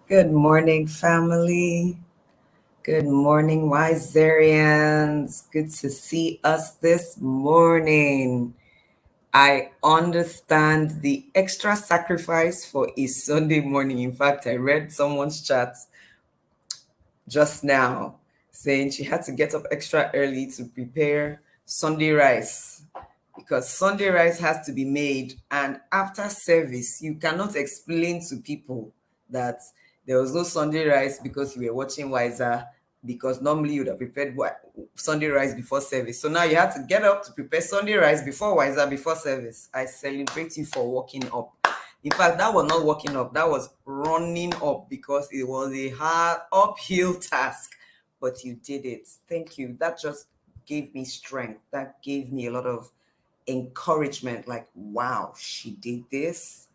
Good morning, family. Good morning, WISERians. Good to see us this morning. I understand the extra sacrifice for a Sunday morning. In fact, I read someone's chat just now saying she had to get up extra early to prepare Sunday rice because Sunday rice has to be made. And after service, you cannot explain to people that there was no Sunday rice because you were watching Wiser, because normally you would have prepared Sunday rice before service. So now you have to get up to prepare Sunday rice before Wiser, before service. I celebrate you for walking up. In fact, that was not walking up, that was running up because it was a hard uphill task, but you did it. Thank you. That just gave me strength. That gave me a lot of encouragement, like, wow, she did this.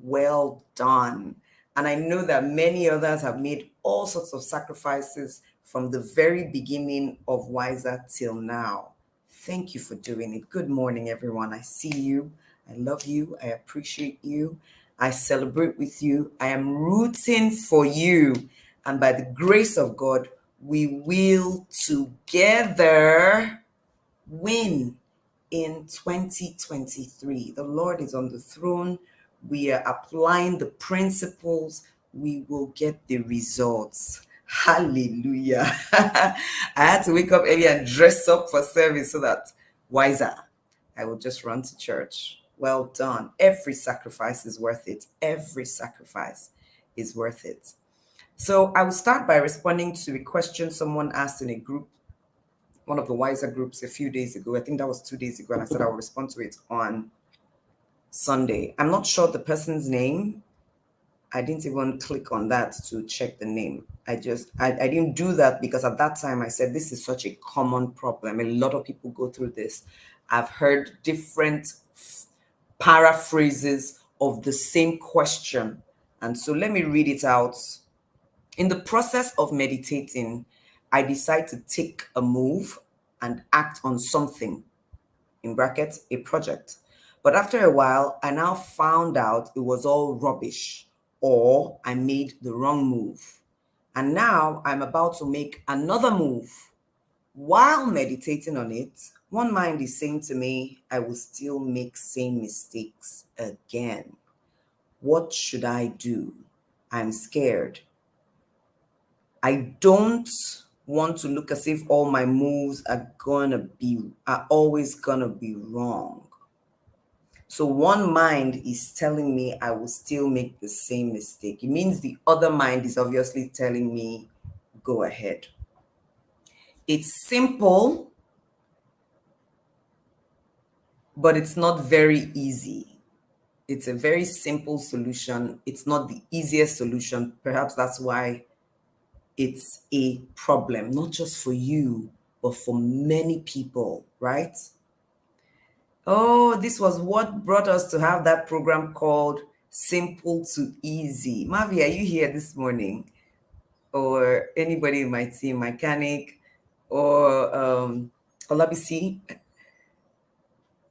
Well done. And I know that many others have made all sorts of sacrifices from the very beginning of Wiser till now. Thank you for doing it. Good morning, everyone. I see you. I love you. I appreciate you. I celebrate with you. I am rooting for you. And by the grace of God, we will together win in 2023. The Lord is on the throne. We are applying the principles. We will get the results. Hallelujah. I had to wake up early and dress up for service so that Wiser, I will just run to church. Well done. Every sacrifice is worth it. Every sacrifice is worth it. So I will start by responding to a question someone asked in a group, one of the WISER groups, a few days ago. I think that was 2 days ago, and I said I will respond to it on Sunday. I'm not sure the person's name. I didn't even click on that to check the name. I didn't do that because at that time I said this is such a common problem. A lot of people go through this. I've heard different paraphrases of the same question. And so let me read it out. In the process of meditating, I decide to take a move and act on something, in brackets, a project. But after a while, I now found out it was all rubbish, or I made the wrong move. And now I'm about to make another move. While meditating on it, one mind is saying to me, I will still make same mistakes again. What should I do? I'm scared. I don't want to look as if all my moves are always gonna be wrong. So one mind is telling me I will still make the same mistake. It means the other mind is obviously telling me, go ahead. It's simple, but it's not very easy. It's a very simple solution. It's not the easiest solution. Perhaps that's why it's a problem, not just for you, but for many people, right? Oh, this was what brought us to have that program called Simple to Easy. Mavi, are you here this morning? Or anybody in my team, mechanic, or Olabisi?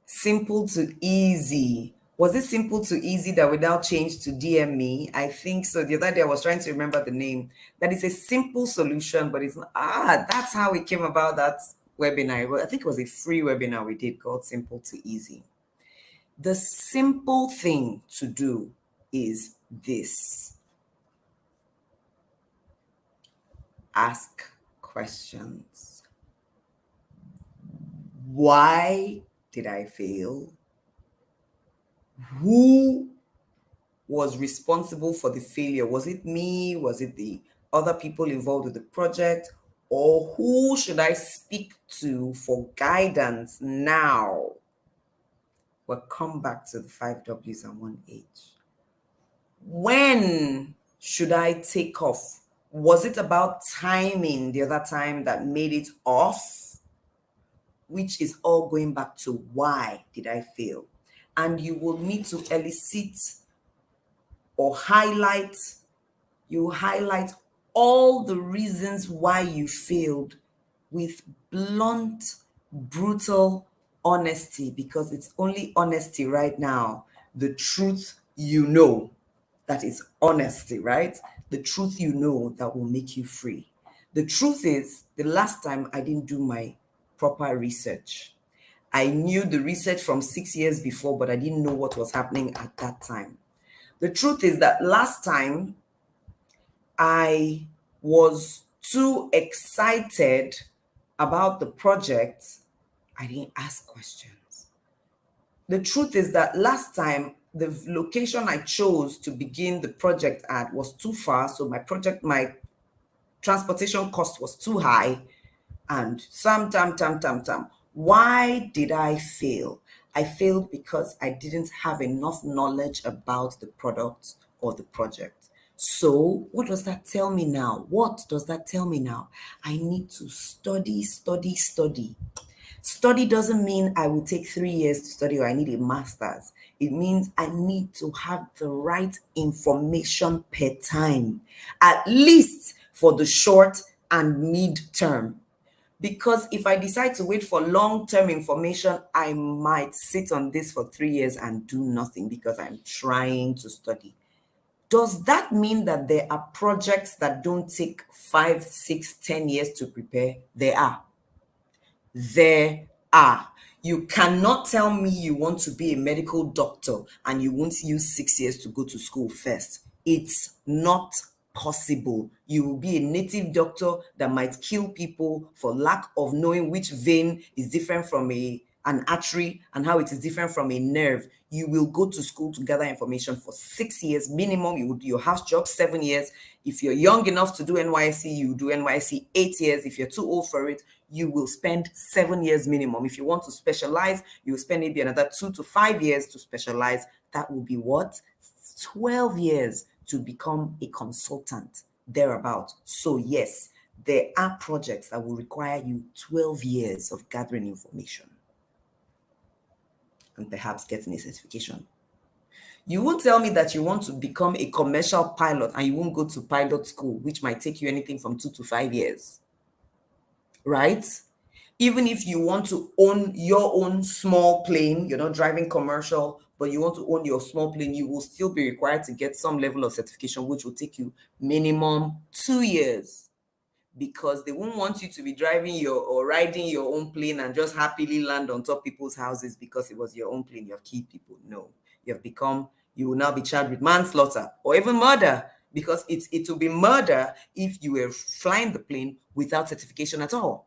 Simple to Easy. Was it Simple to Easy that we now changed to DM me? I think so. The other day I was trying to remember the name. That is a simple solution, but it's not. That's how we came about that webinar. Well, I think it was a free webinar we did called Simple to Easy. The simple thing to do is this: ask questions. Why did I fail? Who was responsible for the failure? Was it me? Was it the other people involved with the project? Or who should I speak to for guidance now? We'll come back to the 5 W's and 1 H. When should I take off? Was it about timing the other time that made it off? Which is all going back to why did I fail? And you will need to elicit or highlight all the reasons why you failed with blunt, brutal honesty, because it's only honesty right now. The truth, you know. that is honesty, right? The truth you know that will make you free. The truth is, the last time I didn't do my proper research. I knew the research from 6 years before, but I didn't know what was happening at that time. The truth is that last time I was too excited about the project, I didn't ask questions. The truth is that last time, the location I chose to begin the project at was too far, so my transportation cost was too high, and Why did I fail? I failed because I didn't have enough knowledge about the product or the project. So what does that tell me now? What does that tell me now? I need to study. Study doesn't mean I will take 3 years to study or I need a master's. It means I need to have the right information per time, at least for the short and mid-term. Because if I decide to wait for long-term information, I might sit on this for 3 years and do nothing because I'm trying to study. Does that mean that there are projects that don't take 5, 6, 10 years to prepare? There are. You cannot tell me you want to be a medical doctor and you won't use 6 years to go to school first. It's not possible. You will be a native doctor that might kill people for lack of knowing which vein is different from an artery and how it is different from a nerve. You will go to school to gather information for 6 years minimum. You would do your house job 7 years. If you're young enough to do NYSC, you do NYSC 8 years. If you're too old for it, you will spend 7 years minimum. If you want to specialize, you will spend maybe another 2 to 5 years to specialize. That will be what? 12 years to become a consultant, thereabout. So yes, there are projects that will require you 12 years of gathering information and perhaps getting a certification. You won't tell me that you want to become a commercial pilot and you won't go to pilot school, which might take you anything from 2 to 5 years, right? Even if you want to own your own small plane, you're not driving commercial, but you want to own your small plane, you will still be required to get some level of certification, which will take you minimum 2 years. Because they won't want you to be driving or riding your own plane and just happily land on top people's houses because it was your own plane. You have killed people. No, you will now be charged with manslaughter or even murder, because it will be murder if you were flying the plane without certification at all.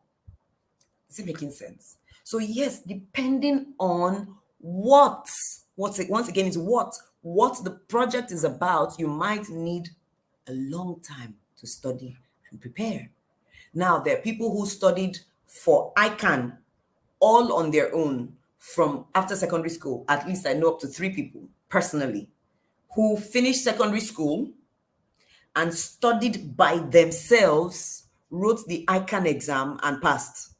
Is it making sense? So yes, depending on what the project is about, you might need a long time to study and prepare. Now, there are people who studied for ICANN all on their own from after secondary school. At least I know up to 3 people personally who finished secondary school and studied by themselves, wrote the ICANN exam and passed.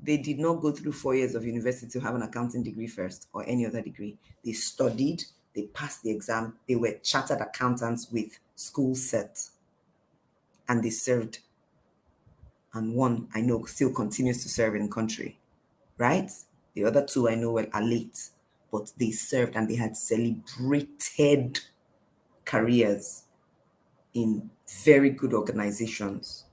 They did not go through 4 years of university to have an accounting degree first or any other degree. They studied, they passed the exam, they were chartered accountants with school cert, and they served. And one I know still continues to serve in country, right? The other 2 I know are late, but they served and they had celebrated careers in very good organizations.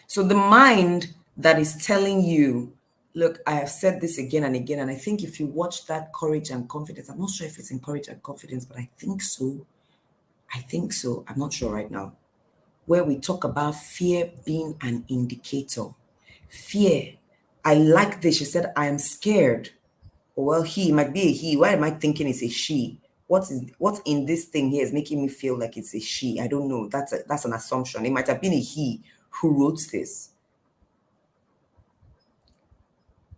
So the mind that is telling you, look, I have said this again and again, and I think if you watch that Courage and Confidence, I'm not sure if it's in Courage and Confidence, but I think so. I'm not sure right now, where we talk about fear being an indicator. Fear. I like this. She said, I am scared. Well, he might be a he. Why am I thinking it's a she? What's in this thing here is making me feel like it's a she? I don't know. That's an assumption. It might have been a he who wrote this.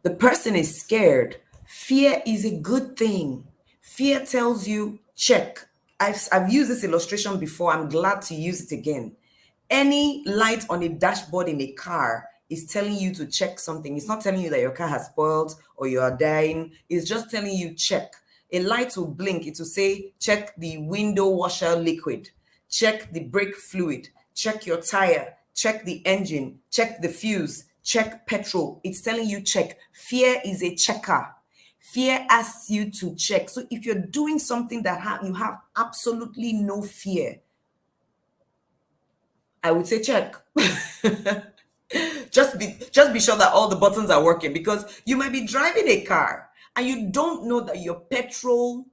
The person is scared. Fear is a good thing. Fear tells you, check. I've used this illustration before. I'm glad to use it again. Any light on a dashboard in a car is telling you to check something. It's not telling you that your car has spoiled or you are dying. It's just telling you check. A light will blink. It will say, check the window washer liquid, check the brake fluid, check your tire, check the engine, check the fuse, check petrol. It's telling you check. Fear is a checker. Fear asks you to check. So if you're doing something that you have absolutely no fear, I would say check. just be sure that all the buttons are working, because you might be driving a car and you don't know that your petrol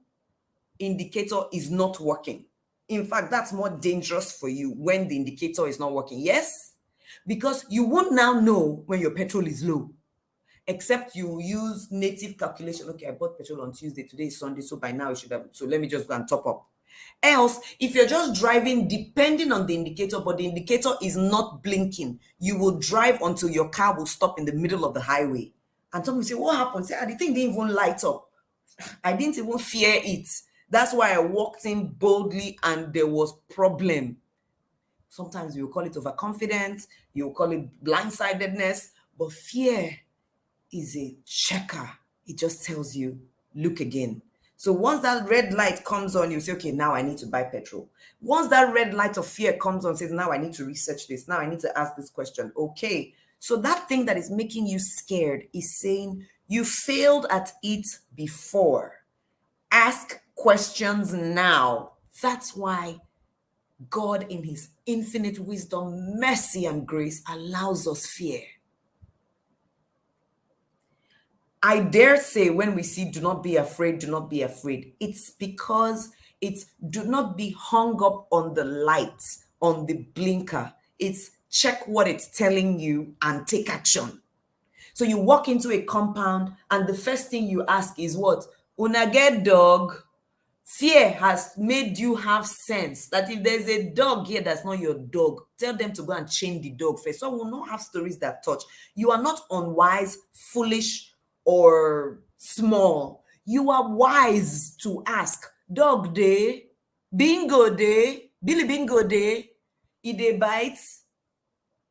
indicator is not working. In fact, that's more dangerous for you when the indicator is not working. Yes, because you won't now know when your petrol is low, except you use native calculation. Okay, I bought petrol on Tuesday, today is Sunday, so by now it should have, so let me just go and top up. Else, if you're just driving depending on the indicator, but the indicator is not blinking, you will drive until your car will stop in the middle of the highway. And some will say, what happened? Say, the thing didn't even light up. I didn't even fear it. That's why I walked in boldly and there was problem. Sometimes you will call it overconfidence, you will call it blindsidedness, but fear is a checker. It just tells you, look again. So once that red light comes on, you say, okay, now I need to buy petrol. Once that red light of fear comes on, says, now I need to research this. Now I need to ask this question. Okay. So that thing that is making you scared is saying you failed at it before. Ask questions now. That's why God, in his infinite wisdom, mercy, and grace, allows us fear. I dare say when we see do not be afraid, do not be afraid, it's because it's do not be hung up on the lights, on the blinker. It's check what it's telling you and take action. So you walk into a compound and the first thing you ask is what? Una get dog? Fear has made you have sense that if there's a dog here that's not your dog, tell them to go and chain the dog first. So we will not have stories that touch. You are not unwise, foolish, or small. You are wise to ask, dog day, bingo day, Billy bingo day, e bites.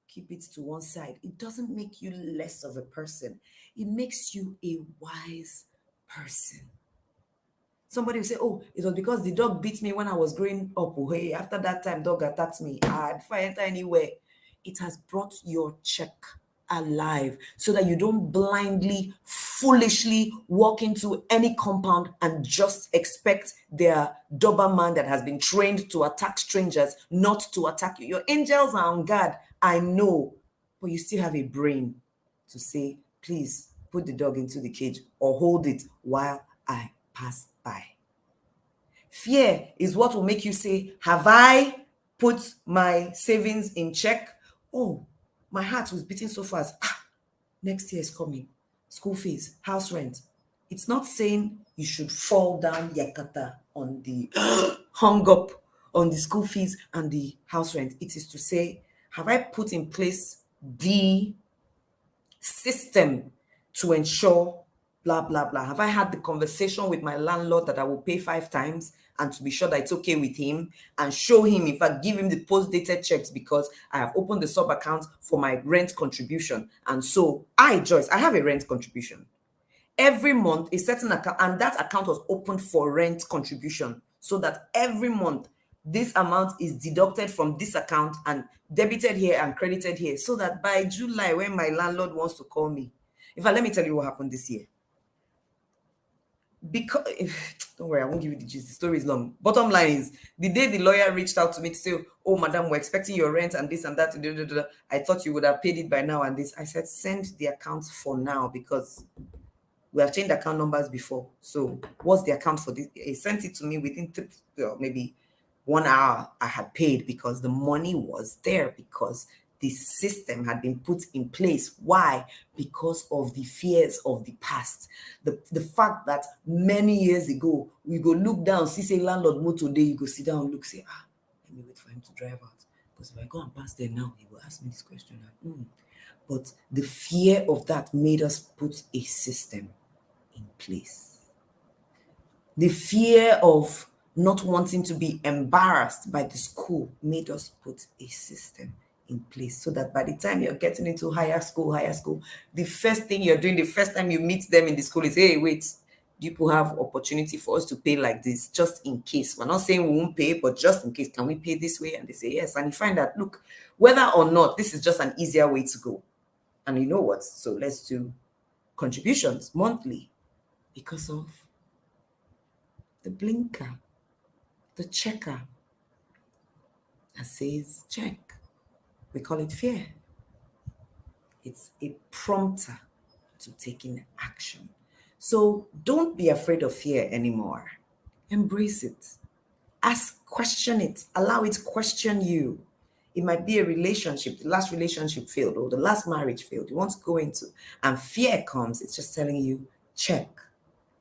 Keep it to one side. It doesn't make you less of a person. It makes you a wise person. Somebody will say, oh, it was because the dog beat me when I was growing up. Oh, hey, after that time, dog attacked me. Before I enter anywhere, it has brought your check alive so that you don't blindly, foolishly walk into any compound and just expect their Doberman that has been trained to attack strangers not to attack you. Your angels are on guard, I know, but you still have a brain to say, please put the dog into the cage or hold it while I pass by. Fear is what will make you say, have I put my savings in check? Oh, my heart was beating so fast. Next year is coming. School fees, house rent. It's not saying you should fall down yakata on the hung up on the school fees and the house rent. It is to say, have I put in place the system to ensure blah, blah, blah? Have I had the conversation with my landlord that I will pay 5 times and to be sure that it's okay with him, and show him, in fact, give him the post-dated checks because I have opened the sub-account for my rent contribution. And so Joyce, I have a rent contribution. Every month, a certain account, and that account was opened for rent contribution, so that every month, this amount is deducted from this account and debited here and credited here, so that by July, when my landlord wants to call me, in fact, let me tell you what happened this year. Because don't worry, I won't give you the gist. The story is long. Bottom line is, the day the lawyer reached out to me to say, oh, madam, we're expecting your rent and this and that, I thought you would have paid it by now and this. I said, send the accounts for now, because we have changed account numbers before. So what's the account for this? He sent it to me within maybe 1 hour. I had paid because the money was there, because the system had been put in place. Why? Because of the fears of the past. The fact that many years ago, we go look down, see say landlord motor day, you go sit down, look, say, let me wait for him to drive out. Because if I go and pass there now, he will ask me this question. But the fear of that made us put a system in place. The fear of not wanting to be embarrassed by the school made us put a system in place, so that by the time you're getting into higher school, the first thing you're doing, the first time you meet them in the school is, hey, wait, do people have opportunity for us to pay like this, just in case? We're not saying we won't pay, but just in case, can we pay this way? And they say yes. And you find that, look, whether or not, this is just an easier way to go. And you know what? So let's do contributions monthly. Because of the blinker, the checker that says check. We call it fear. It's a prompter to taking action. So don't be afraid of fear anymore. Embrace it. Ask, question it. Allow it to question you. It might be a relationship. The last relationship failed or the last marriage failed. You want to go into, and fear comes. It's just telling you, check.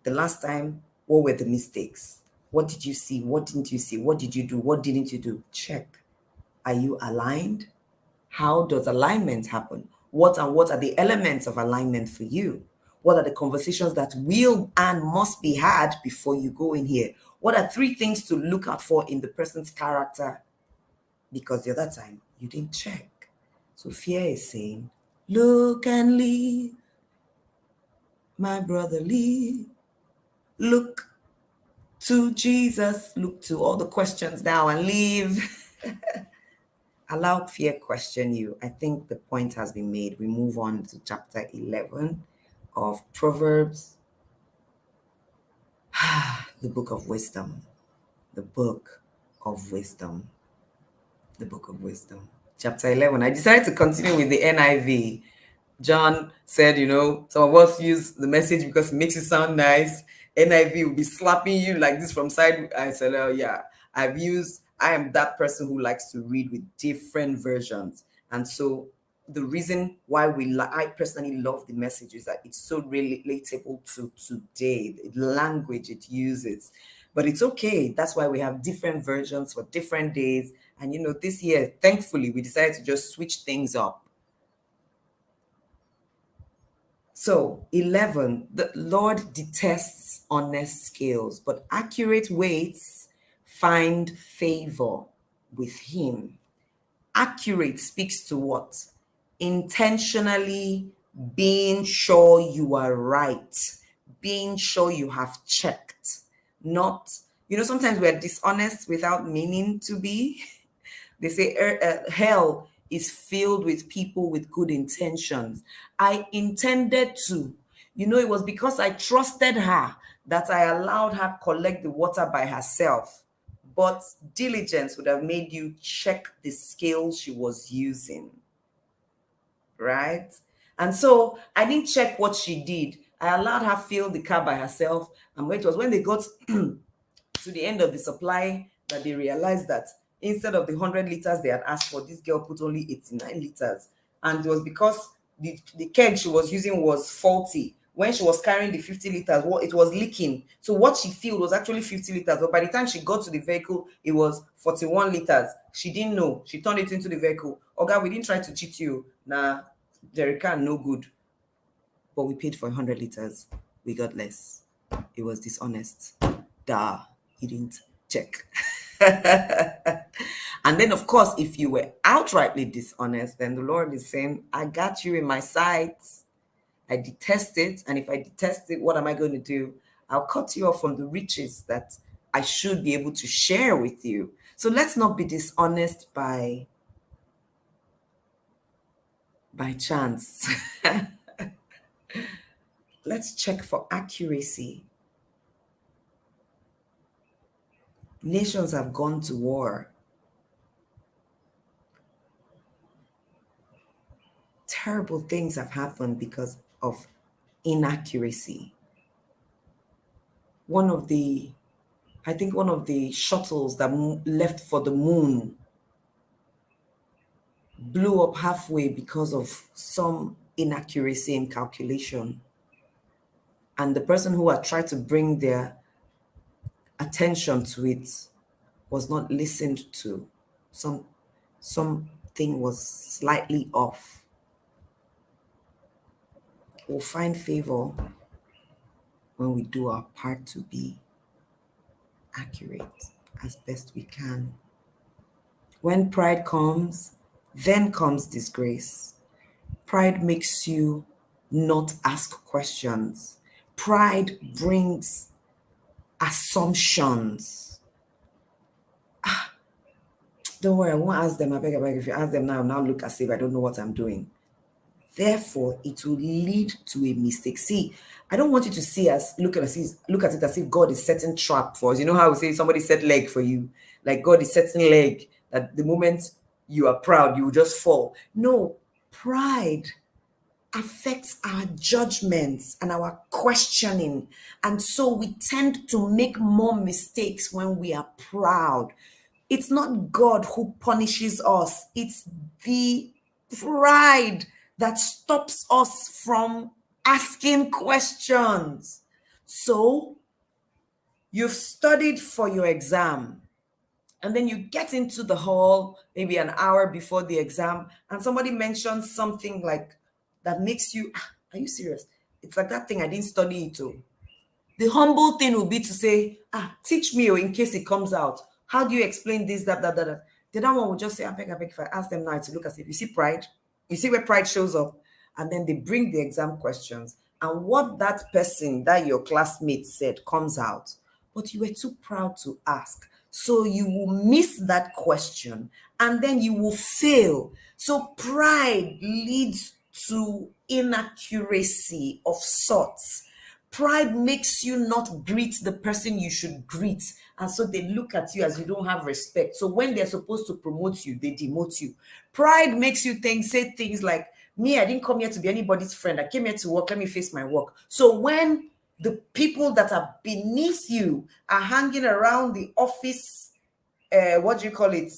The last time, what were the mistakes? What did you see? What didn't you see? What did you do? What didn't you do? Check. Are you aligned? How does alignment happen? What are the elements of alignment for you? What are the conversations that will and must be had before you go in here? What are 3 things to look out for in the person's character? Because the other time you didn't check. So fear is saying, look and leave, my brother, leave. Look to Jesus. Look to all the questions now and leave. Allow fear question you. I think the point has been made. We move on to chapter 11 of Proverbs, the book of wisdom, the book of wisdom, the book of wisdom. Chapter 11. I decided to continue with the NIV. John said, some of us use the message because it makes it sound nice. NIV will be slapping you like this from side. I said, oh yeah, I am that person who likes to read with different versions. And so the reason why I personally love the message is that it's so relatable to today, the language it uses. But it's okay. That's why we have different versions for different days. And this year, thankfully, we decided to just switch things up. So 11, the Lord detests honest scales, but accurate weights find favor with him. Accurate speaks to what? Intentionally being sure you are right, being sure you have checked, not, sometimes we're dishonest without meaning to be. They say hell is filled with people with good intentions. I intended to. It was because I trusted her that I allowed her collect the water by herself. But diligence would have made you check the scale she was using. Right? And so I didn't check what she did. I allowed her fill the car by herself. And it was when they got to the end of the supply that they realized that instead of the 100 liters they had asked for, this girl put only 89 liters. And it was because the keg she was using was faulty. When she was carrying the 50 liters, it was leaking. So what she filled was actually 50 liters. But by the time she got to the vehicle, it was 41 liters. She didn't know. She turned it into the vehicle. Oga, we didn't try to cheat you. Nah, jerrycan, no good. But we paid for 100 liters. We got less. It was dishonest. Duh, you didn't check. And then, of course, if you were outrightly dishonest, then the Lord is saying, I got you in my sights. I detest it. And if I detest it, what am I going to do? I'll cut you off from the riches that I should be able to share with you. So let's not be dishonest by chance. Let's check for accuracy. Nations have gone to war. Terrible things have happened because of inaccuracy. One of the shuttles that left for the moon blew up halfway because of some inaccuracy in calculation. And the person who had tried to bring their attention to it was not listened to. Something was slightly off. We'll find favor when we do our part to be accurate as best we can. When pride comes, then comes disgrace. Pride makes you not ask questions. Pride brings assumptions. Don't worry, I won't ask them. I beg. If you ask them now look as if I don't know what I'm doing. Therefore, it will lead to a mistake. See, I don't want you to look at it as if God is setting trap for us. You know how we say somebody set leg for you, like God is setting leg that the moment you are proud, you will just fall. No, pride affects our judgments and our questioning. And so we tend to make more mistakes when we are proud. It's not God who punishes us, it's the pride that stops us from asking questions. So you've studied for your exam, and then you get into the hall maybe an hour before the exam, and somebody mentions something like that makes you, are you serious? It's like that thing, I didn't study it too. The humble thing will be to say, teach me, or in case it comes out. How do you explain this, that? The other one will just say, I beg, if I ask them now to look as if, you see pride? You see where pride shows up? And then they bring the exam questions. And what that person, that your classmate said comes out. But you were too proud to ask. So you will miss that question and then you will fail. So pride leads to inaccuracy of sorts. Pride makes you not greet the person you should greet. And so they look at you as you don't have respect. So when they're supposed to promote you, they demote you. Pride makes you say things like, me, I didn't come here to be anybody's friend. I came here to work. Let me face my work. So when the people that are beneath you are hanging around the office, photocopy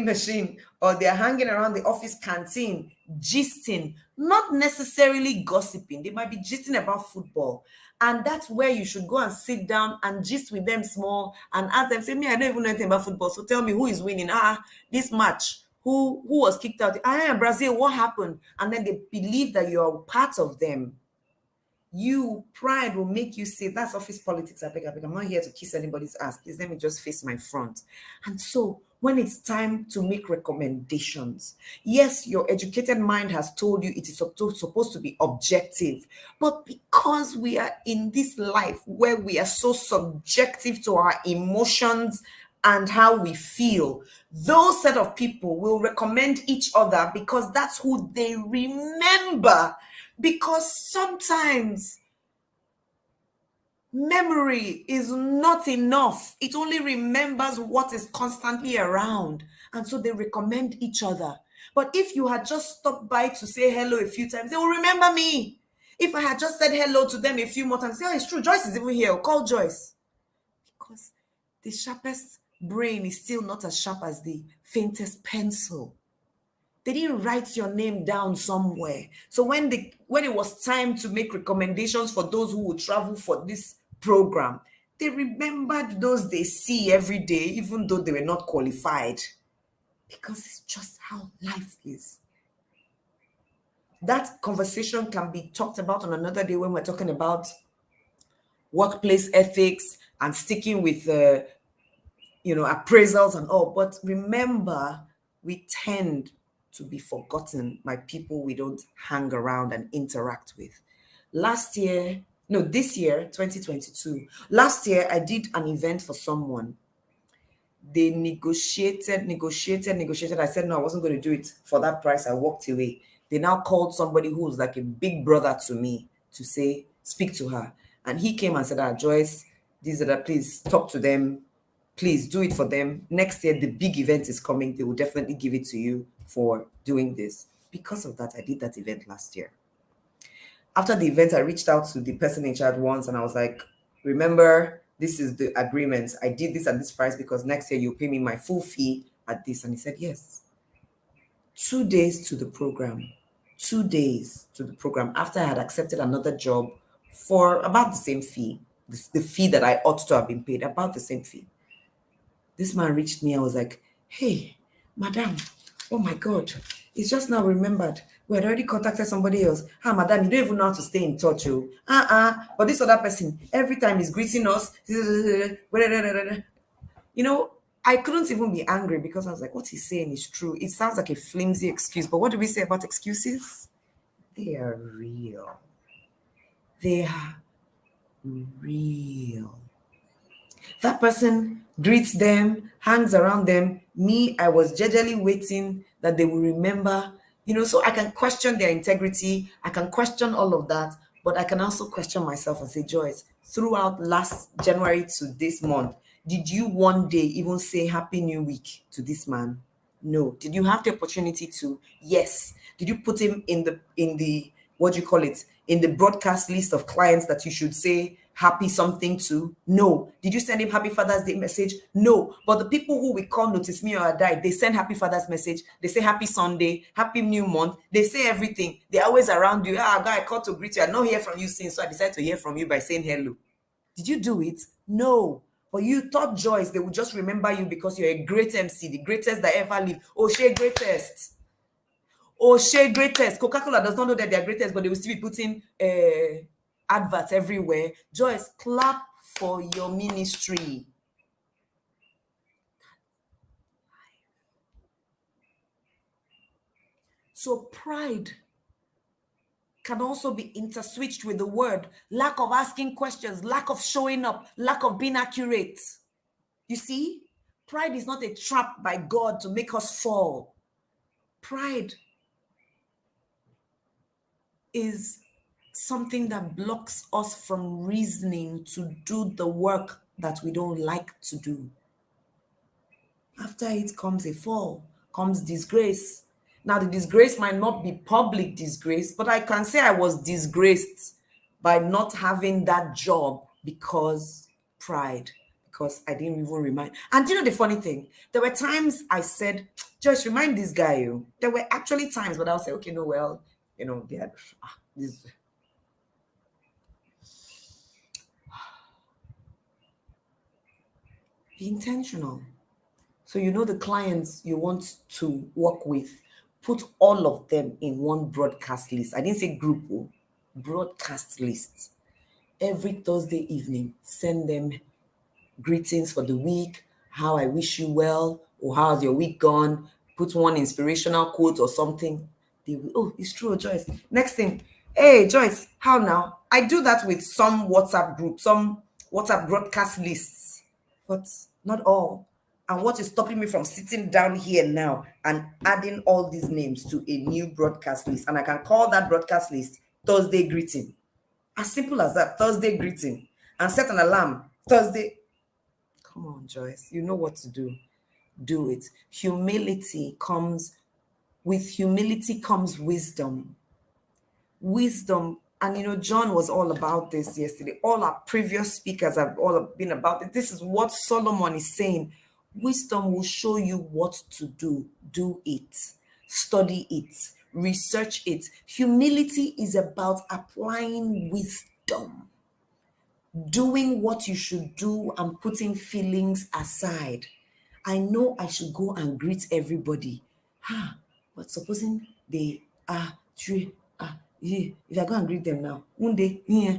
machine, or they're hanging around the office canteen, gisting, not necessarily gossiping. They might be gisting about football. And that's where you should go and sit down and gist with them small and ask them, say, me, I don't even know anything about football. So tell me who is winning. This match, who was kicked out? Brazil, what happened? And then they believe that you're part of them. Pride will make you say, that's office politics. I beg. I'm not here to kiss anybody's ass. Please let me just face my front. And so when it's time to make recommendations, yes, your educated mind has told you it is supposed to be objective. But because we are in this life where we are so subjective to our emotions and how we feel, those set of people will recommend each other because that's who they remember. Because sometimes memory is not enough. It only remembers what is constantly around. And so they recommend each other. But if you had just stopped by to say hello a few times, they will remember me. If I had just said hello to them a few more times, it's true, Joyce is even here. Call Joyce. Because the sharpest brain is still not as sharp as the faintest pencil. They didn't write your name down somewhere. So when it was time to make recommendations for those who would travel for this program, they remembered those they see every day, even though they were not qualified. Because it's just how life is. That conversation can be talked about on another day when we're talking about workplace ethics and sticking with appraisals and all. But remember, we tend to be forgotten by people we don't hang around and interact with. This year, 2022. Last year, I did an event for someone. They negotiated. I said, no, I wasn't going to do it for that price. I walked away. They now called somebody who was like a big brother to me to say, speak to her. And he came and said, Joyce, please talk to them. Please do it for them. Next year, the big event is coming. They will definitely give it to you for doing this. Because of that, I did that event last year. After the event, I reached out to the person in charge once and I was like, remember, this is the agreement. I did this at this price because next year you'll pay me my full fee at this. And he said, yes. 2 days to the program. 2 days to the program after I had accepted another job for about the same fee. The fee that I ought to have been paid, about the same fee. This man reached me. I was like, hey, madam, oh my God, it's just now remembered. We had already contacted somebody else. Madam, you don't even know how to stay in touch. But this other person, every time he's greeting us, I couldn't even be angry because I was like, what he's saying is true. It sounds like a flimsy excuse. But what do we say about excuses? They are real. They are real. That person greets them, hangs around them. Me, I was gingerly waiting that they will remember So I can question their integrity, I can question all of that, but I can also question myself and say, Joyce, throughout last January to this month, did you one day even say Happy New Week to this man? No. Did you have the opportunity to? Yes. Did you put him in the what do you call it? In the broadcast list of clients that you should say happy something to? No. Did you send him Happy Father's Day message? No. But the people who we call Notice Me or I Die, they send Happy Father's message. They say Happy Sunday, Happy New Month. They say everything. They're always around you. Guy, I called to greet you. I not hear from you since, so I decided to hear from you by saying hello. Did you do it? No. But you thought, Joyce, they would just remember you because you're a great MC, the greatest that ever lived. Oh, she greatest. Oh, she greatest. Coca-Cola does not know that they're greatest, but they will still be putting adverts everywhere. Joyce, clap for your ministry. So pride can also be interswitched with the word lack of asking questions, lack of showing up, lack of being accurate. You see, pride is not a trap by God to make us fall. Pride is something that blocks us from reasoning to do the work that we don't like to do. After it comes a fall, comes disgrace. Now, the disgrace might not be public disgrace, but I can say I was disgraced by not having that job because pride, because I didn't even remind. And you know the funny thing? There were times I said, just remind this guy. There were actually times when I'll say, okay, no, well, they had this. Be intentional. So the clients you want to work with, put all of them in one broadcast list. I didn't say group, broadcast list. Every Thursday evening, send them greetings for the week, how I wish you well, or how's your week gone. Put one inspirational quote or something. They will, oh, it's true, Joyce. Next thing, hey, Joyce, how now? I do that with some WhatsApp groups, some WhatsApp broadcast lists, but not all. And what is stopping me from sitting down here now and adding all these names to a new broadcast list? And I can call that broadcast list Thursday greeting. As simple as that, Thursday greeting. And set an alarm, Thursday. Come on, Joyce, you know what to do. Do it. With humility comes wisdom. Wisdom, and John was all about this yesterday. All our previous speakers have all been about it. This is what Solomon is saying. Wisdom will show you what to do. Do it. Study it. Research it. Humility is about applying wisdom, doing what you should do and putting feelings aside. I know I should go and greet everybody. But supposing they are true, yeah, if I go and greet them now, one day, yeah,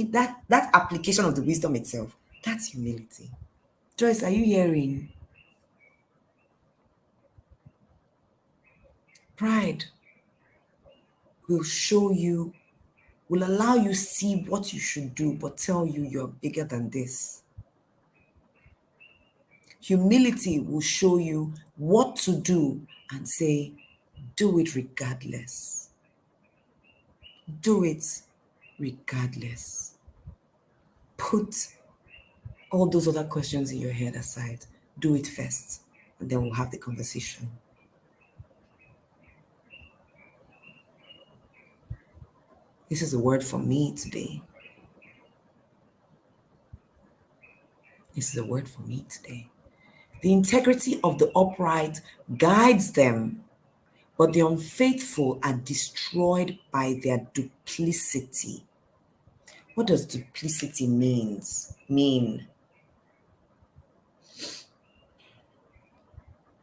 that application of the wisdom itself, that's humility. Joyce, are you hearing? Pride will allow you see what you should do, but tell you you're bigger than this. Humility will show you what to do and say, do it regardless. Do it regardless. Put all those other questions in your head aside. Do it first, and then we'll have the conversation. This is a word for me today. This is a word for me today. The integrity of the upright guides them, but the unfaithful are destroyed by their duplicity. What does duplicity mean?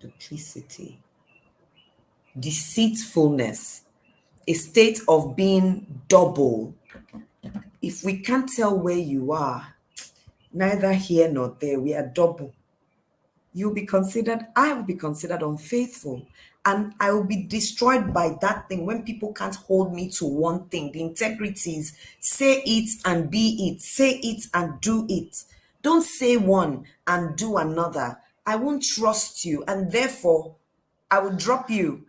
Duplicity. Deceitfulness. A state of being double. If we can't tell where you are, neither here nor there, we are double. I will be considered unfaithful, and I will be destroyed by that thing when people can't hold me to one thing. The integrity is say it and be it, say it and do it. Don't say one and do another. I won't trust you, and therefore I will drop you.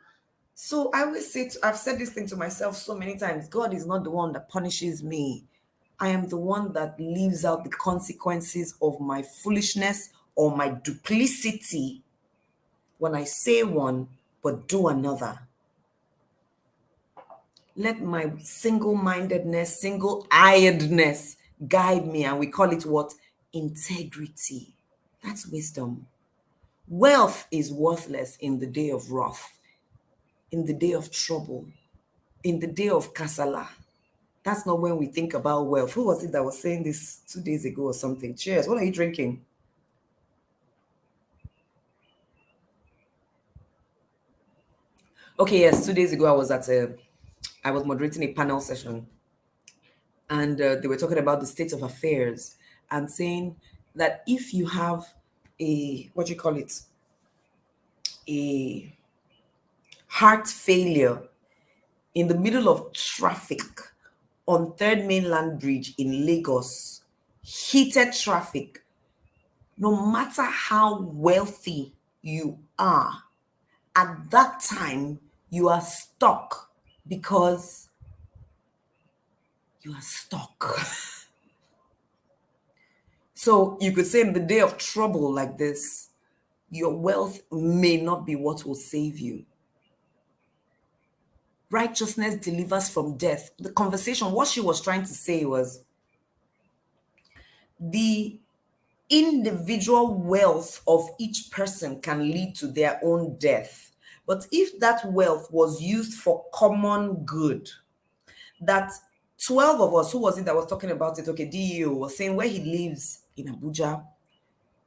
So I always say, I've said this thing to myself so many times, God is not the one that punishes me. I am the one that lives out the consequences of my foolishness or my duplicity when I say one but do another. Let my single-mindedness, single-eyedness guide me, and we call it what? Integrity. That's wisdom. Wealth is worthless in the day of wrath, in the day of trouble, in the day of kasala. That's not when we think about wealth. Who was it that was saying this 2 days ago or something? Cheers. What are you drinking? Okay, yes, 2 days ago I was moderating a panel session, and they were talking about the state of affairs and saying that if you have a, what do you call it, a heart failure in the middle of traffic on Third Mainland Bridge in Lagos, heated traffic, no matter how wealthy you are, at that time you are stuck because you are stuck. So you could say in the day of trouble like this, your wealth may not be what will save you. Righteousness delivers from death. The conversation, what she was trying to say was the individual wealth of each person can lead to their own death. But if that wealth was used for common good, that 12 of us, who was it that was talking about it? Okay, DEO was saying where he lives in Abuja,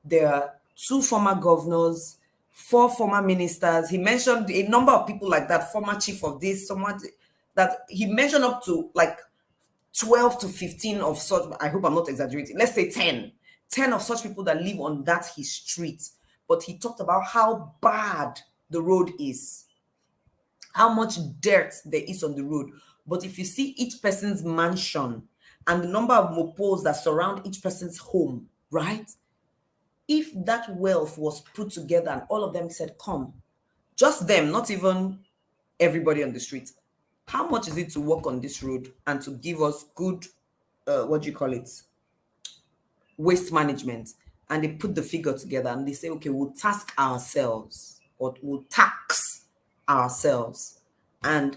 there are 2 former governors, 4 former ministers. He mentioned a number of people like that, former chief of this, someone that he mentioned up to like 12 to 15 of such. I hope I'm not exaggerating. Let's say 10 of such people that live on that his street. But he talked about how bad the road is, how much dirt there is on the road. But if you see each person's mansion and the number of mopos that surround each person's home, right? If that wealth was put together and all of them said, come, just them, not even everybody on the street, how much is it to walk on this road and to give us good, what do you call it, waste management? And they put the figure together and they say, okay, we'll task ourselves or we'll tax ourselves and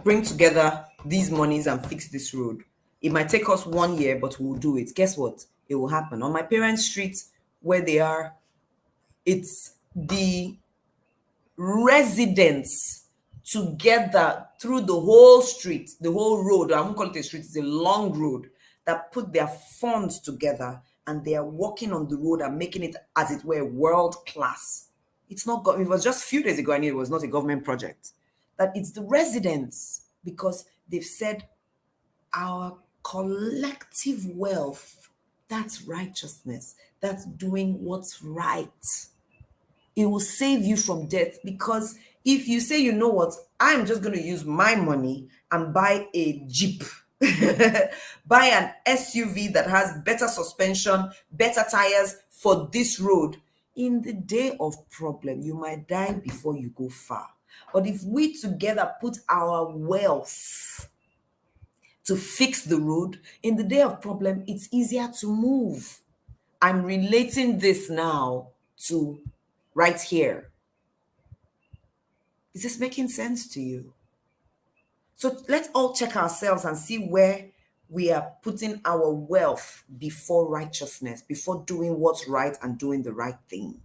bring together these monies and fix this road. It might take us 1 year, but we'll do it. Guess what? It will happen. On my parents' street, where they are, it's the residents together through the whole street, the whole road. I won't call it a street, it's a long road, that put their funds together and they are walking on the road and making it, as it were, world class. It's not, it was just a few days ago, I knew it was not a government project, that it's the residents, because they've said our collective wealth, that's righteousness, that's doing what's right. It will save you from death, because if you say, you know what, I'm just going to use my money and buy a Jeep, buy an SUV that has better suspension, better tires for this road, in the day of problem, you might die before you go far. But if we together put our wealth to fix the road, in the day of problem, it's easier to move. I'm relating this now to right here. Is this making sense to you? So let's all check ourselves and see where we are putting our wealth before righteousness, before doing what's right and doing the right thing.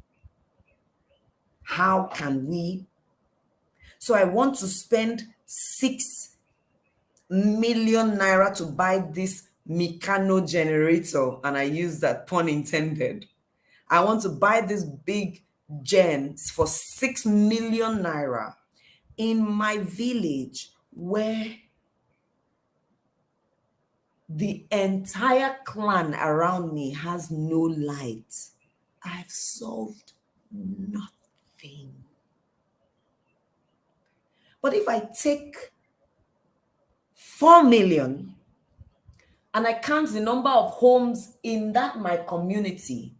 How can we? So I want to spend 6 million naira to buy this Mikano generator, and I use that pun intended. I want to buy this big gens for 6 million naira in my village, where the entire clan around me has no light. I've solved nothing. But if I take 4 million and I count the number of homes in that my community,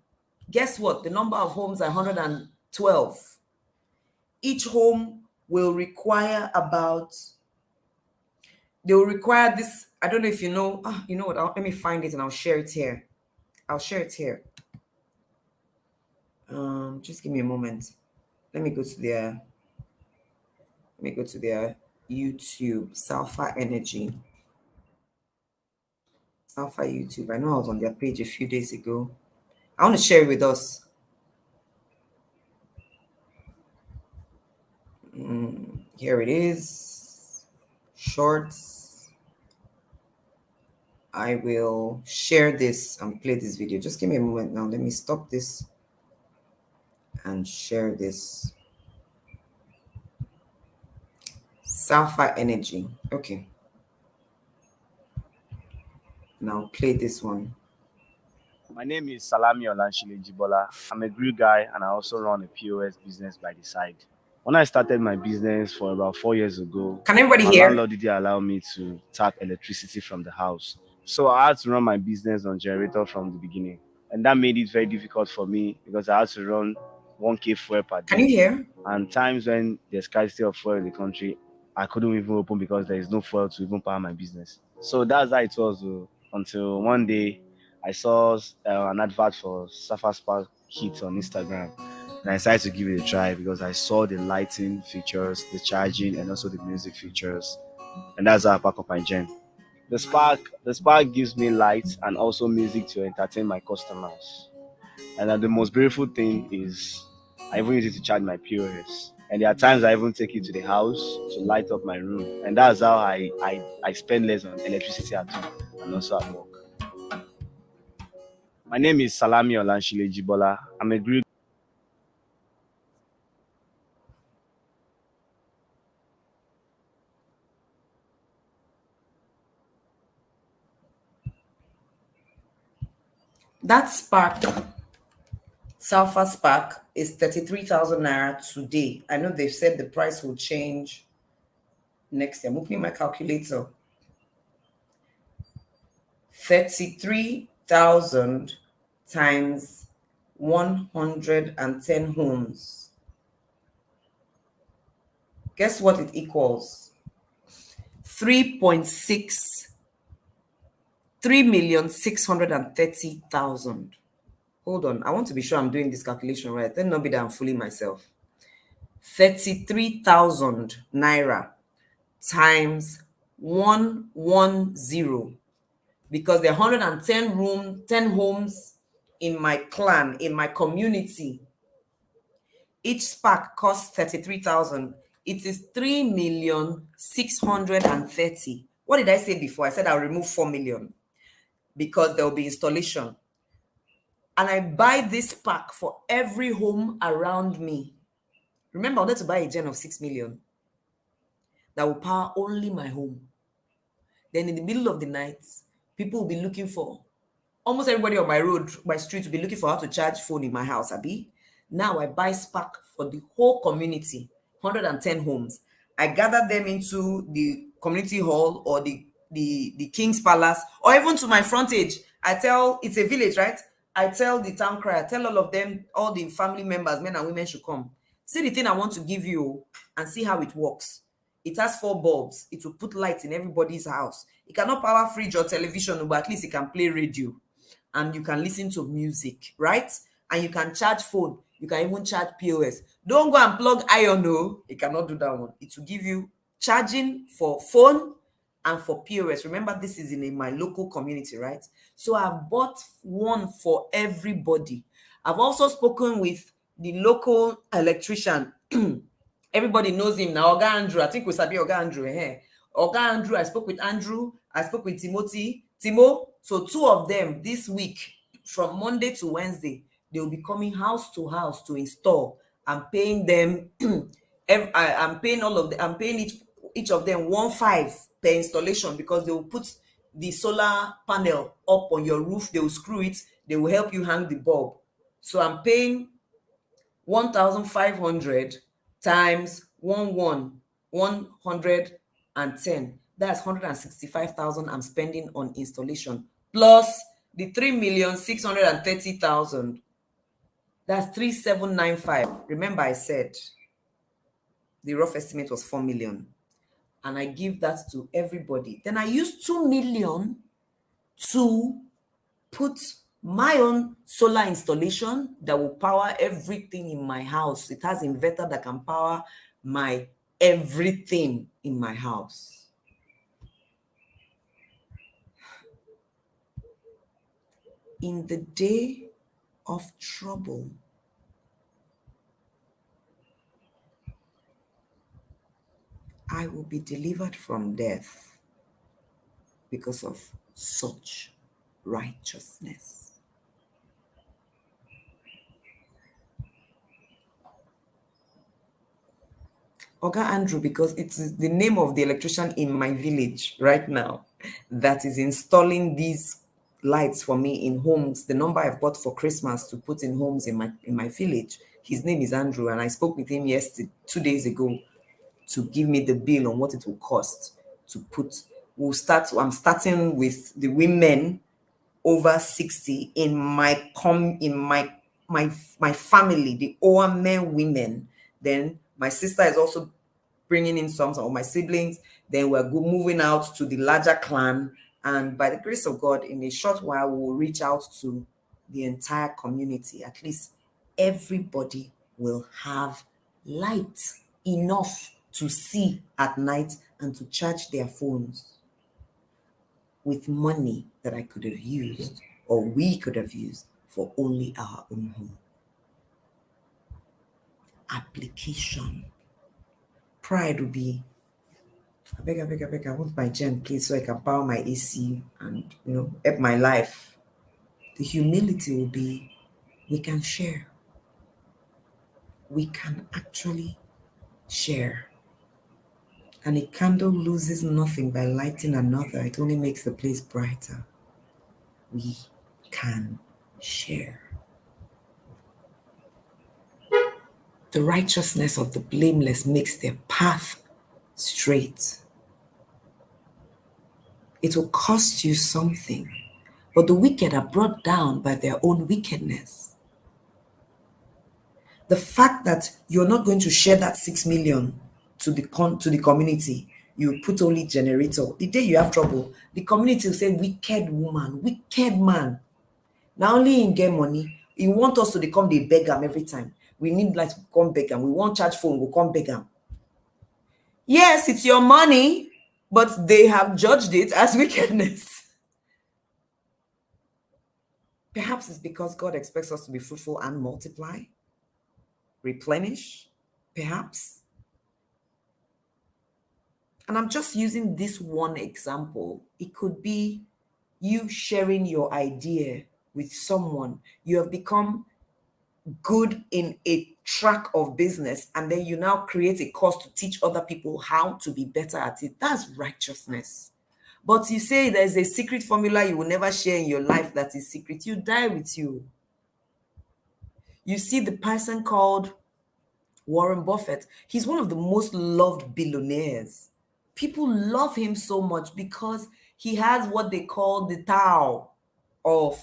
guess what? The number of homes are 112. Each home will require they will require this. I don't know if you know. You know what? Let me find it and I'll share it here. Just give me a moment. Let me go to their YouTube. Sulfur Energy. Sulfur YouTube. I know I was on their page a few days ago. I want to share it with us. Here it is. Shorts. I will share this and play this video. Just give me a moment now. Let me stop this and share this. Sulfur Energy. Okay. Now play this one. My name is Salami Olanshile Jibola. I'm a grill guy and I also run a POS business by the side. When I started my business for about 4 years ago, Can everybody my hear? landlord didn't allow me to tap electricity from the house. So I had to run my business on generator from the beginning. And that made it very difficult for me because I had to run 1K fuel per day. Can you hear? And times when there's scarcity of fuel in the country, I couldn't even open because there is no fuel to even power my business. So that's how it was until one day I saw an advert for Sapphire Spark Kit on Instagram. And I decided to give it a try because I saw the lighting features, the charging, and also the music features. And that's how I pack up my gen. The Spark gives me light and also music to entertain my customers. And the most beautiful thing is I even use it to charge my POS. And there are times I even take it to the house to light up my room. And that's how I spend less on electricity at home and also at work. My name is Salami Olanshile Jibola. I'm a grill. That Spark, Sulfur Spark, is 33,000 naira today. I know they've said the price will change next year. I'm opening my calculator. 33,000 times 110 homes. Guess what it equals? 3,630,000. Hold on, I want to be sure I'm doing this calculation right. Then not be that I'm fooling myself. 33,000 naira times 110, because there are 10 homes in my clan, in my community. Each spark costs 33,000. It is 3,630,000. What did I say before? I said I'll remove 4 million because there will be installation. And I buy this pack for every home around me. Remember, I wanted to buy a gen of 6 million that will power only my home. Then in the middle of the night, people will be looking for, almost everybody on my street will be looking for how to charge phone in my house, Abi. Now I buy Spark for the whole community, 110 homes. I gather them into the community hall or the King's Palace, or even to my frontage. I tell, it's a village, right? I tell the town crier, tell all of them, all the family members, men and women should come. See the thing I want to give you and see how it works. It has 4 bulbs. It will put light in everybody's house. It cannot power fridge or television, but at least it can play radio. And you can listen to music, right? And you can charge phone. You can even charge POS. Don't go and plug iron, no. It cannot do that one. It will give you charging for phone and for POS. Remember, this is in my local community, right? So I've bought one for everybody. I've also spoken with the local electrician. Everybody knows him now. Oga Andrew. I think we sabi Oga Andrew. Oga Andrew. I spoke with Andrew. I spoke with Timo. So 2 of them this week, from Monday to Wednesday, they will be coming house to house to install. I'm paying them. I'm paying all of them. I'm paying each of them 1.5 per installation, because they will put the solar panel up on your roof. They will screw it. They will help you hang the bulb. So I'm paying 1,500 times 110. That's 165,000 I'm spending on installation, plus the 3,630,000. That's 3,795. Remember, I said The rough estimate was 4 million. And I give that to everybody. Then I use 2 million to put my own solar installation that will power everything in my house. It has inverter that can power my everything in my house. In the day of trouble, I will be delivered from death because of such righteousness. Oga Andrew, because it's the name of the electrician in my village right now that is installing these lights for me in homes, the number I've bought for Christmas to put in homes in my village. His name is Andrew, and I spoke with him 2 days ago to give me the bill on what it will cost to put. I'm starting with the women over 60 in my family, the older men women. Then my sister is also bringing in some of my siblings. Then we're moving out to the larger clan, and by the grace of God, in a short while, we'll reach out to the entire community. At least everybody will have light enough to see at night and to charge their phones with money that I could have used, or we could have used, for only our own home. Application. Pride will be, I beg, I want my gen, please, so I can power my AC and, help my life. The humility will be, we can share. We can actually share. And a candle loses nothing by lighting another. It only makes the place brighter. We can share. The righteousness of the blameless makes their path straight. It will cost you something, but the wicked are brought down by their own wickedness. The fact that you're not going to share that 6 million to the community, you put only generator. The day you have trouble, the community will say, wicked woman, wicked man. Now only in get money. You want us to come, they beg them every time. We need light to come beg them. We want charge phone, we'll come beg them. Yes, it's your money, but they have judged it as wickedness. Perhaps it's because God expects us to be fruitful and multiply, replenish, perhaps. And I'm just using this one example. It could be you sharing your idea with someone. You have become good in a track of business, and then you now create a course to teach other people how to be better at it. That's righteousness. But you say there's a secret formula you will never share in your life that is secret. You die with you. You see the person called Warren Buffett. He's one of the most loved billionaires. People love him so much because he has what they call the Tao of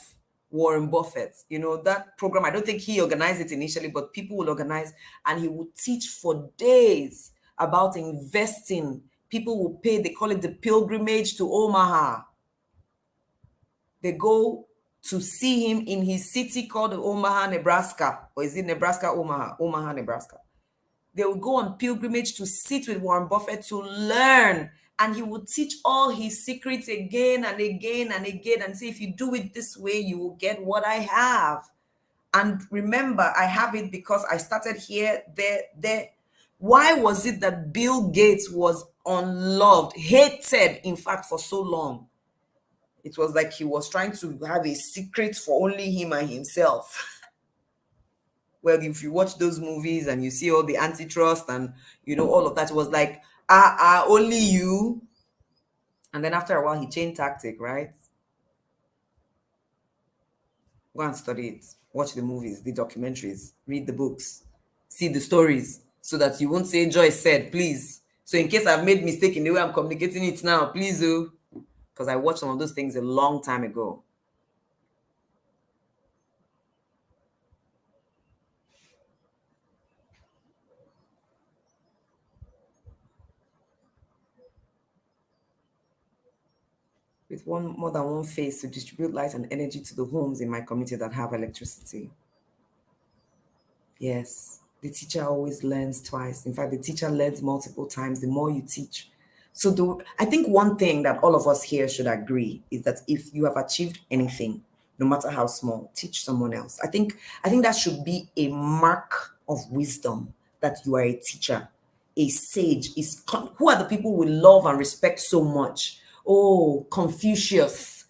Warren Buffett. That program, I don't think he organized it initially, but people will organize, and he will teach for days about investing. People will pay, they call it the pilgrimage to Omaha. They go to see him in his city called Omaha, Nebraska. Or is it Nebraska, Omaha? Omaha, Nebraska. They will go on pilgrimage to sit with Warren Buffett to learn. And he will teach all his secrets again and again and again and say, if you do it this way, you will get what I have. And remember, I have it because I started here, there. Why was it that Bill Gates was unloved, hated, in fact, for so long? It was like he was trying to have a secret for only him and himself. Well, if you watch those movies and you see all the antitrust and, all of that, it was like, only you. And then after a while, he changed tactic, right? Go and study it. Watch the movies, the documentaries, read the books, see the stories, so that you won't say Joyce said, please. So in case I've made mistake in the way I'm communicating it now, please do. Because I watched some of those things a long time ago. with more than one face to distribute light and energy to the homes in my community that have electricity. Yes, the teacher always learns twice. In fact, the teacher learns multiple times the more you teach. So I think one thing that all of us here should agree is that if you have achieved anything, no matter how small, teach someone else. I think that should be a mark of wisdom, that you are a teacher, a sage. Who are the people we love and respect so much? Oh, Confucius,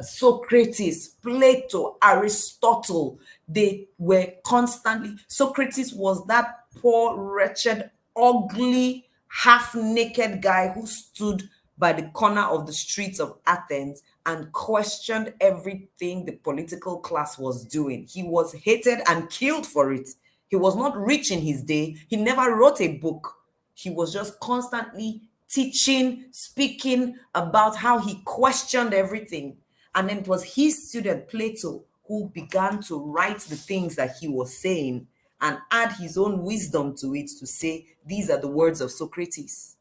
Socrates, Plato, Aristotle. They were constantly. Socrates was that poor, wretched, ugly, half naked guy who stood by the corner of the streets of Athens and questioned everything the political class was doing. He was hated and killed for it. He was not rich in his day. He never wrote a book. He was just constantly teaching, speaking about how he questioned everything. And then it was his student, Plato, who began to write the things that he was saying and add his own wisdom to it to say, these are the words of Socrates.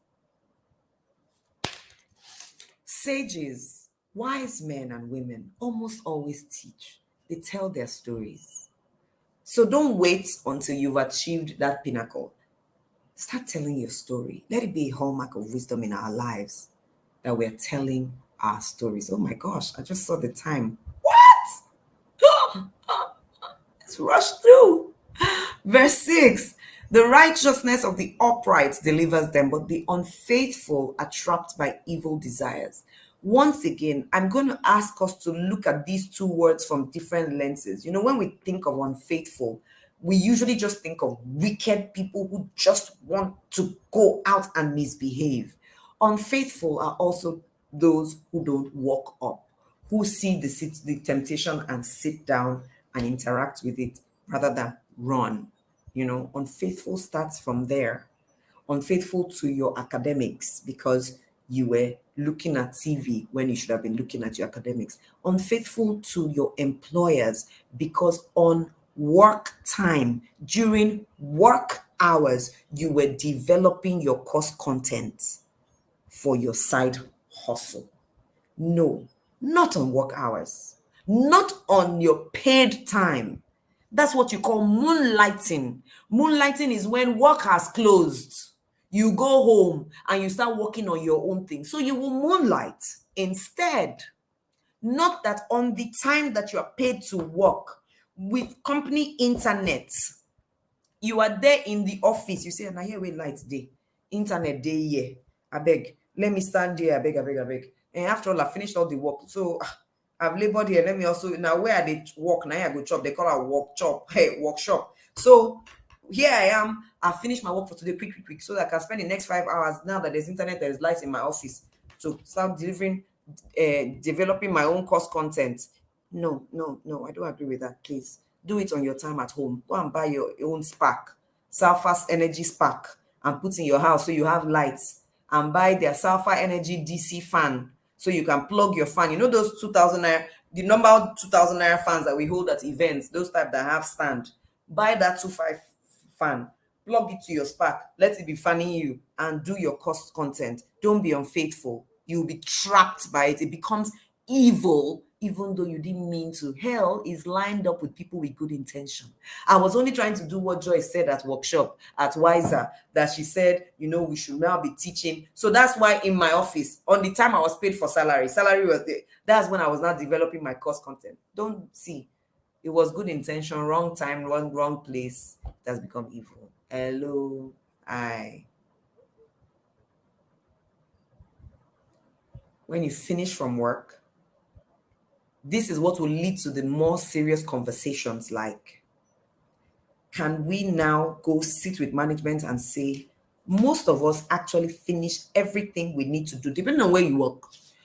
Sages, wise men and women almost always teach. They tell their stories. So don't wait until you've achieved that pinnacle. Start telling your story. Let it be a hallmark of wisdom in our lives that we're telling our stories. Oh my gosh, I just saw the time. What? Let's rush through. Verse 6. The righteousness of the upright delivers them, but the unfaithful are trapped by evil desires. Once again, I'm going to ask us to look at these two words from different lenses. You know, when we think of unfaithful, we usually just think of wicked people who just want to go out and misbehave. Unfaithful are also those who don't walk up, who see the temptation and sit down and interact with it rather than run. You know, unfaithful starts from there. Unfaithful to your academics because you were looking at TV when you should have been looking at your academics. Unfaithful to your employers because on work time, during work hours, you were developing your course content for your side hustle. No, not on work hours, not on your paid time. That's what you call moonlighting. Moonlighting is when work has closed. You go home and you start working on your own thing. So you will moonlight instead. Not that on the time that you are paid to work with company internet, you are there in the office. You say, "Na here we light day, internet day here. I beg, let me stand here. I beg, I beg, I beg." And after all, I finished all the work. So I've labored here. Let me also now where they work now. I go chop. They call it work chop. Hey, workshop. So here I am. I finished my work for today, quick, quick, quick, so that I can spend the next 5 hours now that there's internet, there's lights in my office to start delivering, developing my own course content. No, no, no, I don't agree with that. Please do it on your time at home. Go and buy your own spark, Fast Energy spark, and put in your house so you have lights. And buy their Sulfur Energy DC fan so you can plug your fan. You know those 2,000 naira, the number 2,000 naira fans that we hold at events, those type that have stand. Buy that 2.5 fan, plug it to your spark, let it be fanning you, and do your course content. Don't be unfaithful. You'll be trapped by it. It becomes evil, even though you didn't mean to. Hell is lined up with people with good intention. I was only trying to do what Joyce said at workshop at WISER, that she said, you know, we should now be teaching. So that's why in my office, on the time I was paid for salary was there. That's when I was not developing my course content. Don't see. It was good intention, wrong time, wrong place. It has become evil. Hello, when you finish from work, this is what will lead to the more serious conversations like, can we now go sit with management and say, most of us actually finish everything we need to do, depending on where you work.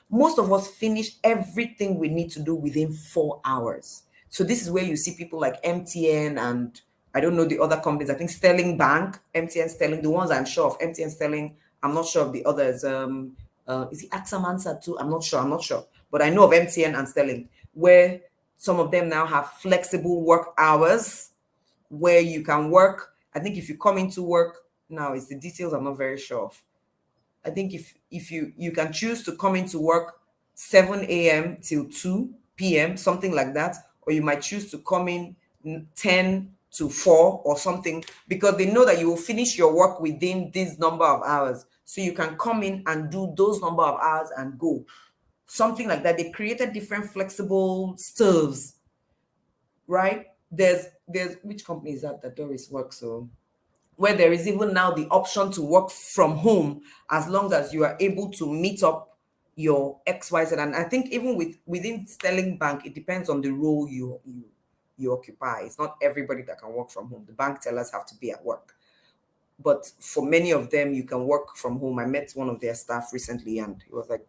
Most of us finish everything we need to do within 4 hours. So this is where you see people like MTN and I don't know the other companies. I think Sterling Bank, MTN, Sterling, the ones I'm sure of, MTN, Sterling. I'm not sure of the others. Is it AXA Mansa too? I'm not sure. But I know of MTN and Sterling, where some of them now have flexible work hours where you can work. I think if you come into work, now it's the details I'm not very sure of. I think if you can choose to come into work 7 a.m. till 2 p.m., something like that. Or you might choose to come in 10 to 4 or something, because they know that you will finish your work within this number of hours. So you can come in and do those number of hours and go. Something like that. They created different flexible stoves, right? There's which company is that Doris works so, where there is even now the option to work from home as long as you are able to meet up your XYZ. And I think even within Sterling Bank, it depends on the role you occupy. It's not everybody that can work from home. The bank tellers have to be at work. But for many of them, you can work from home. I met one of their staff recently, and he was like,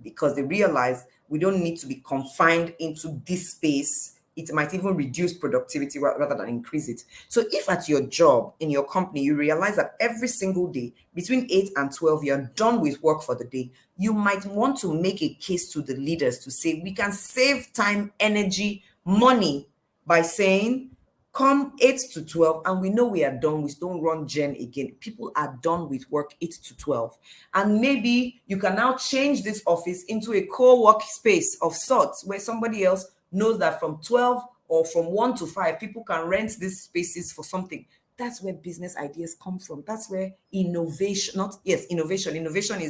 because they realized we don't need to be confined into this space. It might even reduce productivity rather than increase it. So if at your job, in your company, you realize that every single day between 8 and 12, you're done with work for the day, you might want to make a case to the leaders to say, we can save time, energy, money by saying, come 8 to 12, and we know we are done. We don't run gen again. People are done with work 8 to 12. And maybe you can now change this office into a co-work space of sorts where somebody else knows that from 12 or from 1 to 5, people can rent these spaces for something. That's where business ideas come from. That's where innovation, innovation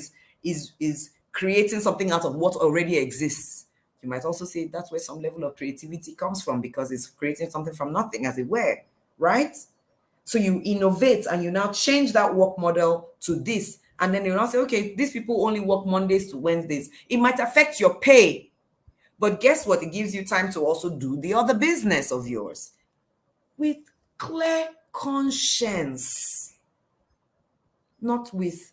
is creating something out of what already exists. You might also say that's where some level of creativity comes from, because it's creating something from nothing, as it were, right? So you innovate and you now change that work model to this. And then you now say, okay, these people only work Mondays to Wednesdays. It might affect your pay, but guess what? It gives you time to also do the other business of yours with clear conscience, not with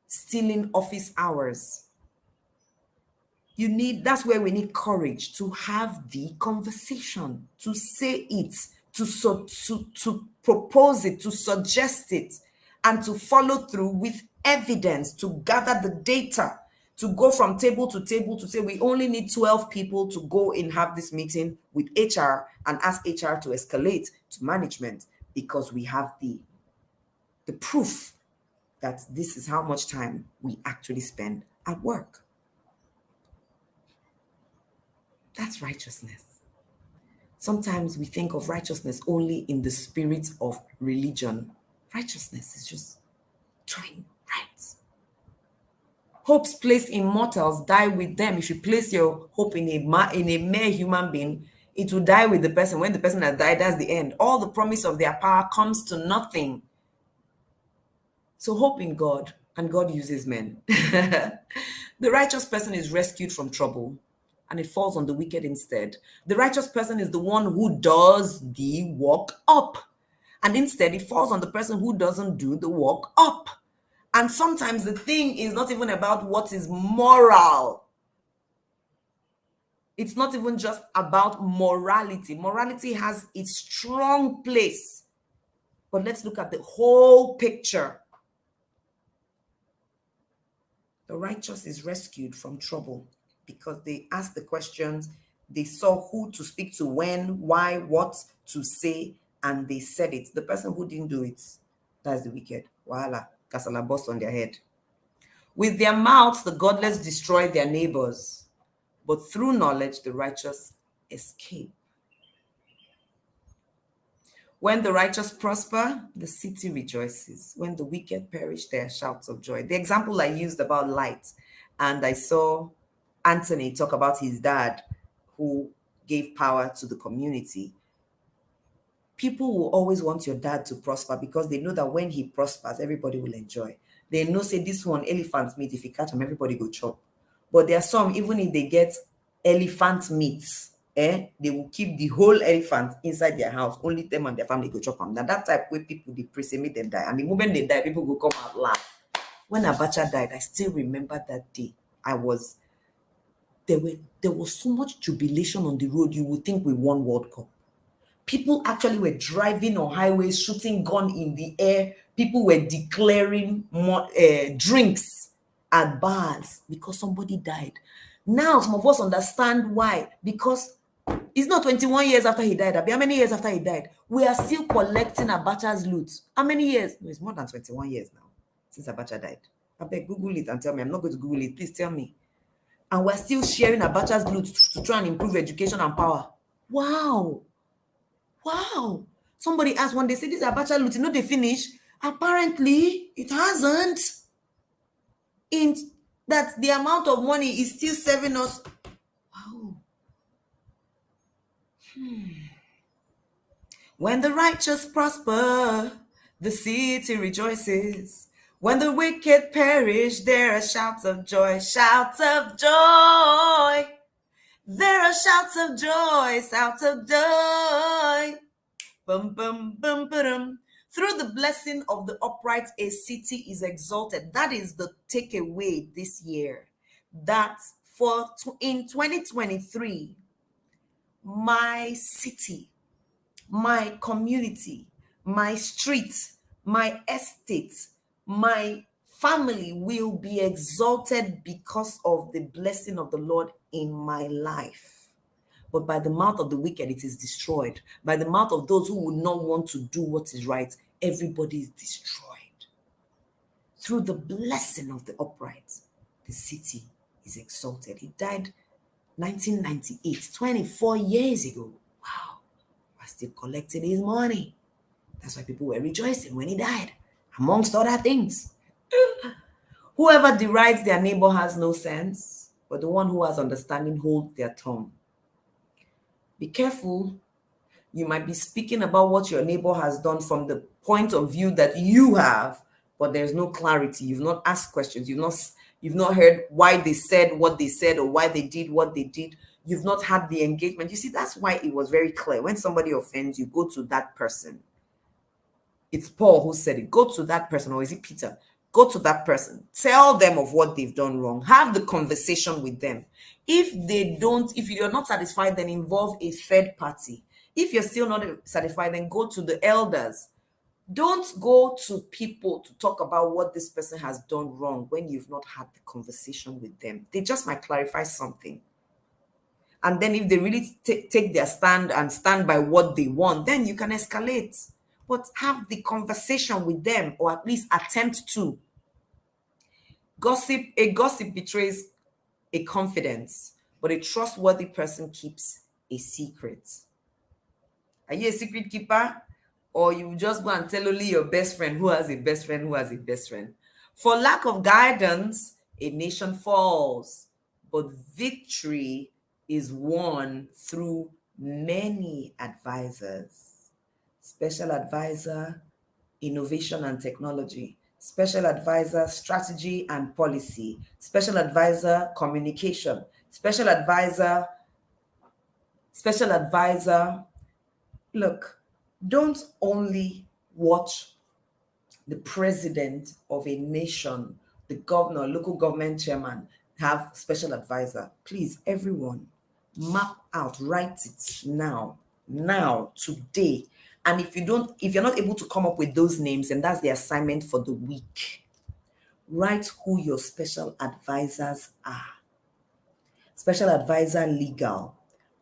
stealing office hours. That's where we need courage to have the conversation, to say it, to propose it, to suggest it, and to follow through with evidence, to gather the data, to go from table to table to say we only need 12 people to go and have this meeting with HR and ask HR to escalate to management, because we have the proof that this is how much time we actually spend at work. That's righteousness. Sometimes we think of righteousness only in the spirit of religion. Righteousness is just doing right. Hopes placed in mortals die with them. If you place your hope in a mere human being, it will die with the person. When the person has died, that's the end. All the promise of their power comes to nothing. So hope in God, and God uses men. The righteous person is rescued from trouble, and it falls on the wicked instead. The righteous person is the one who does the walk up, and instead it falls on the person who doesn't do the walk up. And sometimes the thing is not even about what is moral. It's not even just about morality. Morality has its strong place, but let's look at the whole picture. The righteous is rescued from trouble because they asked the questions, they saw who to speak to, when, why, what to say, and they said it. The person who didn't do it, that's the wicked. Voila, kasala bust on their head. With their mouths, the godless destroy their neighbors, but through knowledge, the righteous escape. When the righteous prosper, the city rejoices. When the wicked perish, there are shouts of joy. The example I used about light, and I saw Anthony talk about his dad who gave power to the community. People will always want your dad to prosper because they know that when he prospers, everybody will enjoy. They know, say, this one, elephant meat, if you catch them, everybody go chop. But there are some, even if they get elephant meat, they will keep the whole elephant inside their house. Only them and their family go chop them. Now that type where people, they pray, say, make them die. And the moment they die, people go come out laugh. When Abacha died, I still remember that day. There was so much jubilation on the road, you would think we won World Cup. People actually were driving on highways, shooting gun in the air. People were declaring drinks at bars because somebody died. Now, some of us understand why. Because it's not 21 years after he died. How many years after he died? We are still collecting Abacha's loot. How many years? No, it's more than 21 years now since Abacha died. I beg, Google it and tell me. I'm not going to Google it. Please tell me. and we're still sharing Abacha's glue to try and improve education and power. Wow. Wow. Somebody asked one day, say this Abacha loot, you know they finish? Apparently, it hasn't. In that the amount of money is still serving us. Wow. When the righteous prosper, the city rejoices. When the wicked perish, there are shouts of joy, shouts of joy. There are shouts of joy, shouts of joy. Bum, bum, bum, bum. Through the blessing of the upright, a city is exalted. That is the takeaway this year. That in 2023, my city, my community, my street, my estate, my family will be exalted because of the blessing of the Lord in my life. But by the mouth of the wicked, it is destroyed. By the mouth of those who would not want to do what is right, everybody is destroyed. Through the blessing of the upright, the city is exalted. He died 1998, 24 years ago. Wow. We're still collecting his money. That's why people were rejoicing when he died, amongst other things. Whoever derides their neighbor has no sense, but the one who has understanding holds their tongue. Be careful. You might be speaking about what your neighbor has done from the point of view that you have, but there's no clarity. You've not asked questions. You've not heard why they said what they said or why they did what they did. You've not had the engagement. You see, that's why it was very clear. When somebody offends you, go to that person. It's Paul who said it. Go to that person, or is it Peter? Go to that person. Tell them of what they've done wrong. Have the conversation with them. If you're not satisfied, then involve a third party. If you're still not satisfied, then go to the elders. Don't go to people to talk about what this person has done wrong when you've not had the conversation with them. They just might clarify something. And then if they really take their stand and stand by what they want, then you can escalate. But have the conversation with them, or at least attempt to. A gossip betrays a confidence, but a trustworthy person keeps a secret. Are you a secret keeper? Or you just go and tell only your best friend who has a best friend who has a best friend? For lack of guidance, a nation falls, but victory is won through many advisors. Special advisor, innovation and technology. Special advisor, strategy and policy. Special advisor, communication. Special advisor. Look, don't only watch the president of a nation, the governor, local government chairman have special advisor. Please, everyone, map out, write it now, today. And if you're not able to come up with those names, and that's the assignment for the week, write who your special advisors are. Special advisor legal.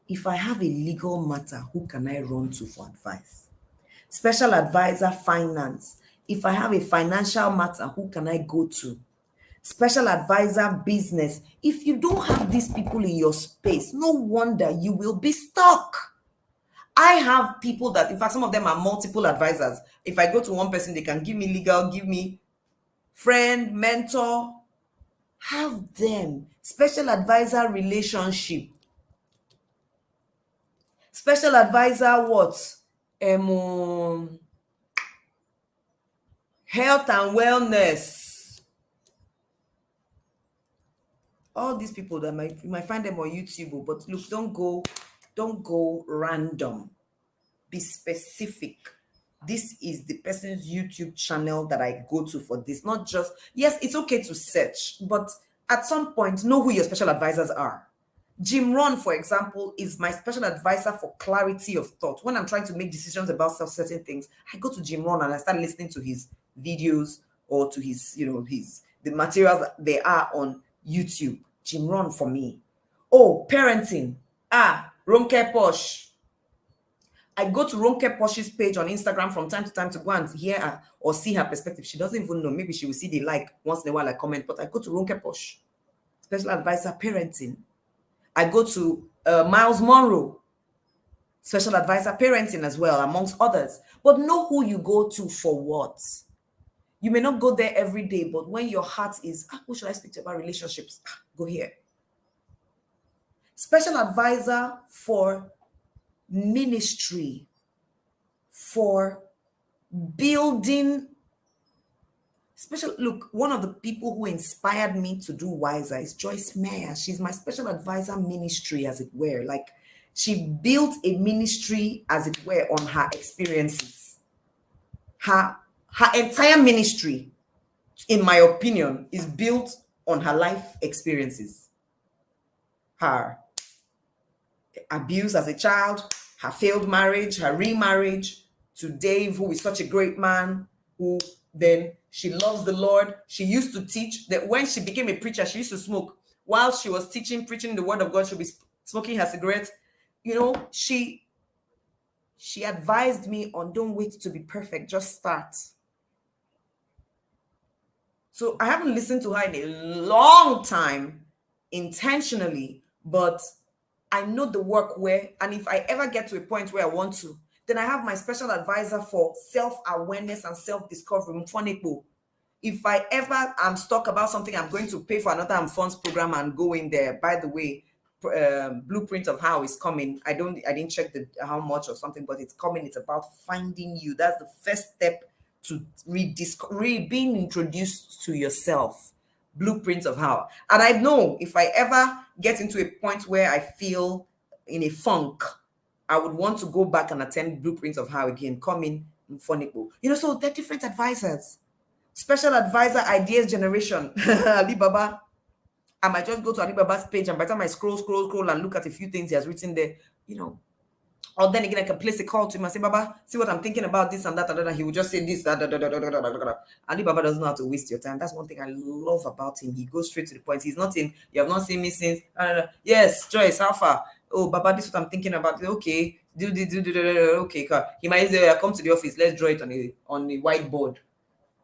If I have a legal matter, who can I run to for advice? Special advisor finance. If I have a financial matter, who can I go to? Special advisor business. If you don't have these people in your space, no wonder you will be stuck. I have people that, in fact, some of them are multiple advisors. If I go to one person, they can give me legal, give me friend, mentor. Have them. Special advisor relationship. Special advisor what? Health and wellness. All these people that you might find them on YouTube, but look, don't go random. Be specific. This is the person's YouTube channel that I go to for this. Not just, yes, it's okay to search, but at some point, know who your special advisors are. Jim Rohn, for example, is my special advisor for clarity of thought. When I'm trying to make decisions about certain things, I go to Jim Rohn and I start listening to his videos or to his, the materials they are on YouTube. Jim Rohn for me. Oh, parenting. Ronke Posh. I go to Ronke Posh's page on Instagram from time to time to go and hear her or see her perspective. She doesn't even know. Maybe she will see the like once in a while I comment, but I go to Ronke Posh. special advisor parenting. I go to Miles Monroe, special advisor parenting as well, amongst others. But know who you go to for what. You may not go there every day, but when your heart is, who should I speak to about relationships? Go here. Special advisor for ministry, for building. Look, one of the people who inspired me to do WISER is Joyce Meyer. She's my special advisor ministry, as it were. Like, she built a ministry, as it were, on her experiences. Her entire ministry, in my opinion, is built on her life experiences. Her abuse as a child, her failed marriage, her remarriage, to Dave, who is such a great man, who then she loves the Lord. She used to teach that when she became a preacher, she used to smoke. While she was preaching the word of God, she'll be smoking her cigarette. You know, she advised me on, don't wait to be perfect, just start. So I haven't listened to her in a long time, intentionally, but I know the work where, and if I ever get to a point where I want to, then I have my special advisor for self-awareness and self-discovery, Mfonipo. If I ever am stuck about something, I'm going to pay for another funds program and go in there. By the way, blueprint of how is coming. I didn't check how much or something, but it's coming. It's about finding you. That's the first step to being introduced to yourself. Blueprints of how. And I know if I ever get into a point where I feel in a funk, I would want to go back and attend blueprints of how again, coming Mfonipo. You know, so they're different advisors. Special advisor ideas generation. Alibaba. I might just go to Alibaba's page, and by the time I scroll and look at a few things he has written there, you know. Or then again, I can place a call to him and say, Baba, see what I'm thinking about this and that, and he will just say this, that. Alibaba doesn't know how to waste your time. That's one thing I love about him. He goes straight to the point. He's not in, you have not seen me since. Yes, Joyce, how far? Oh, Baba, this is what I'm thinking about. Okay, do. Okay, he might say, come to the office. Let's draw it on a whiteboard.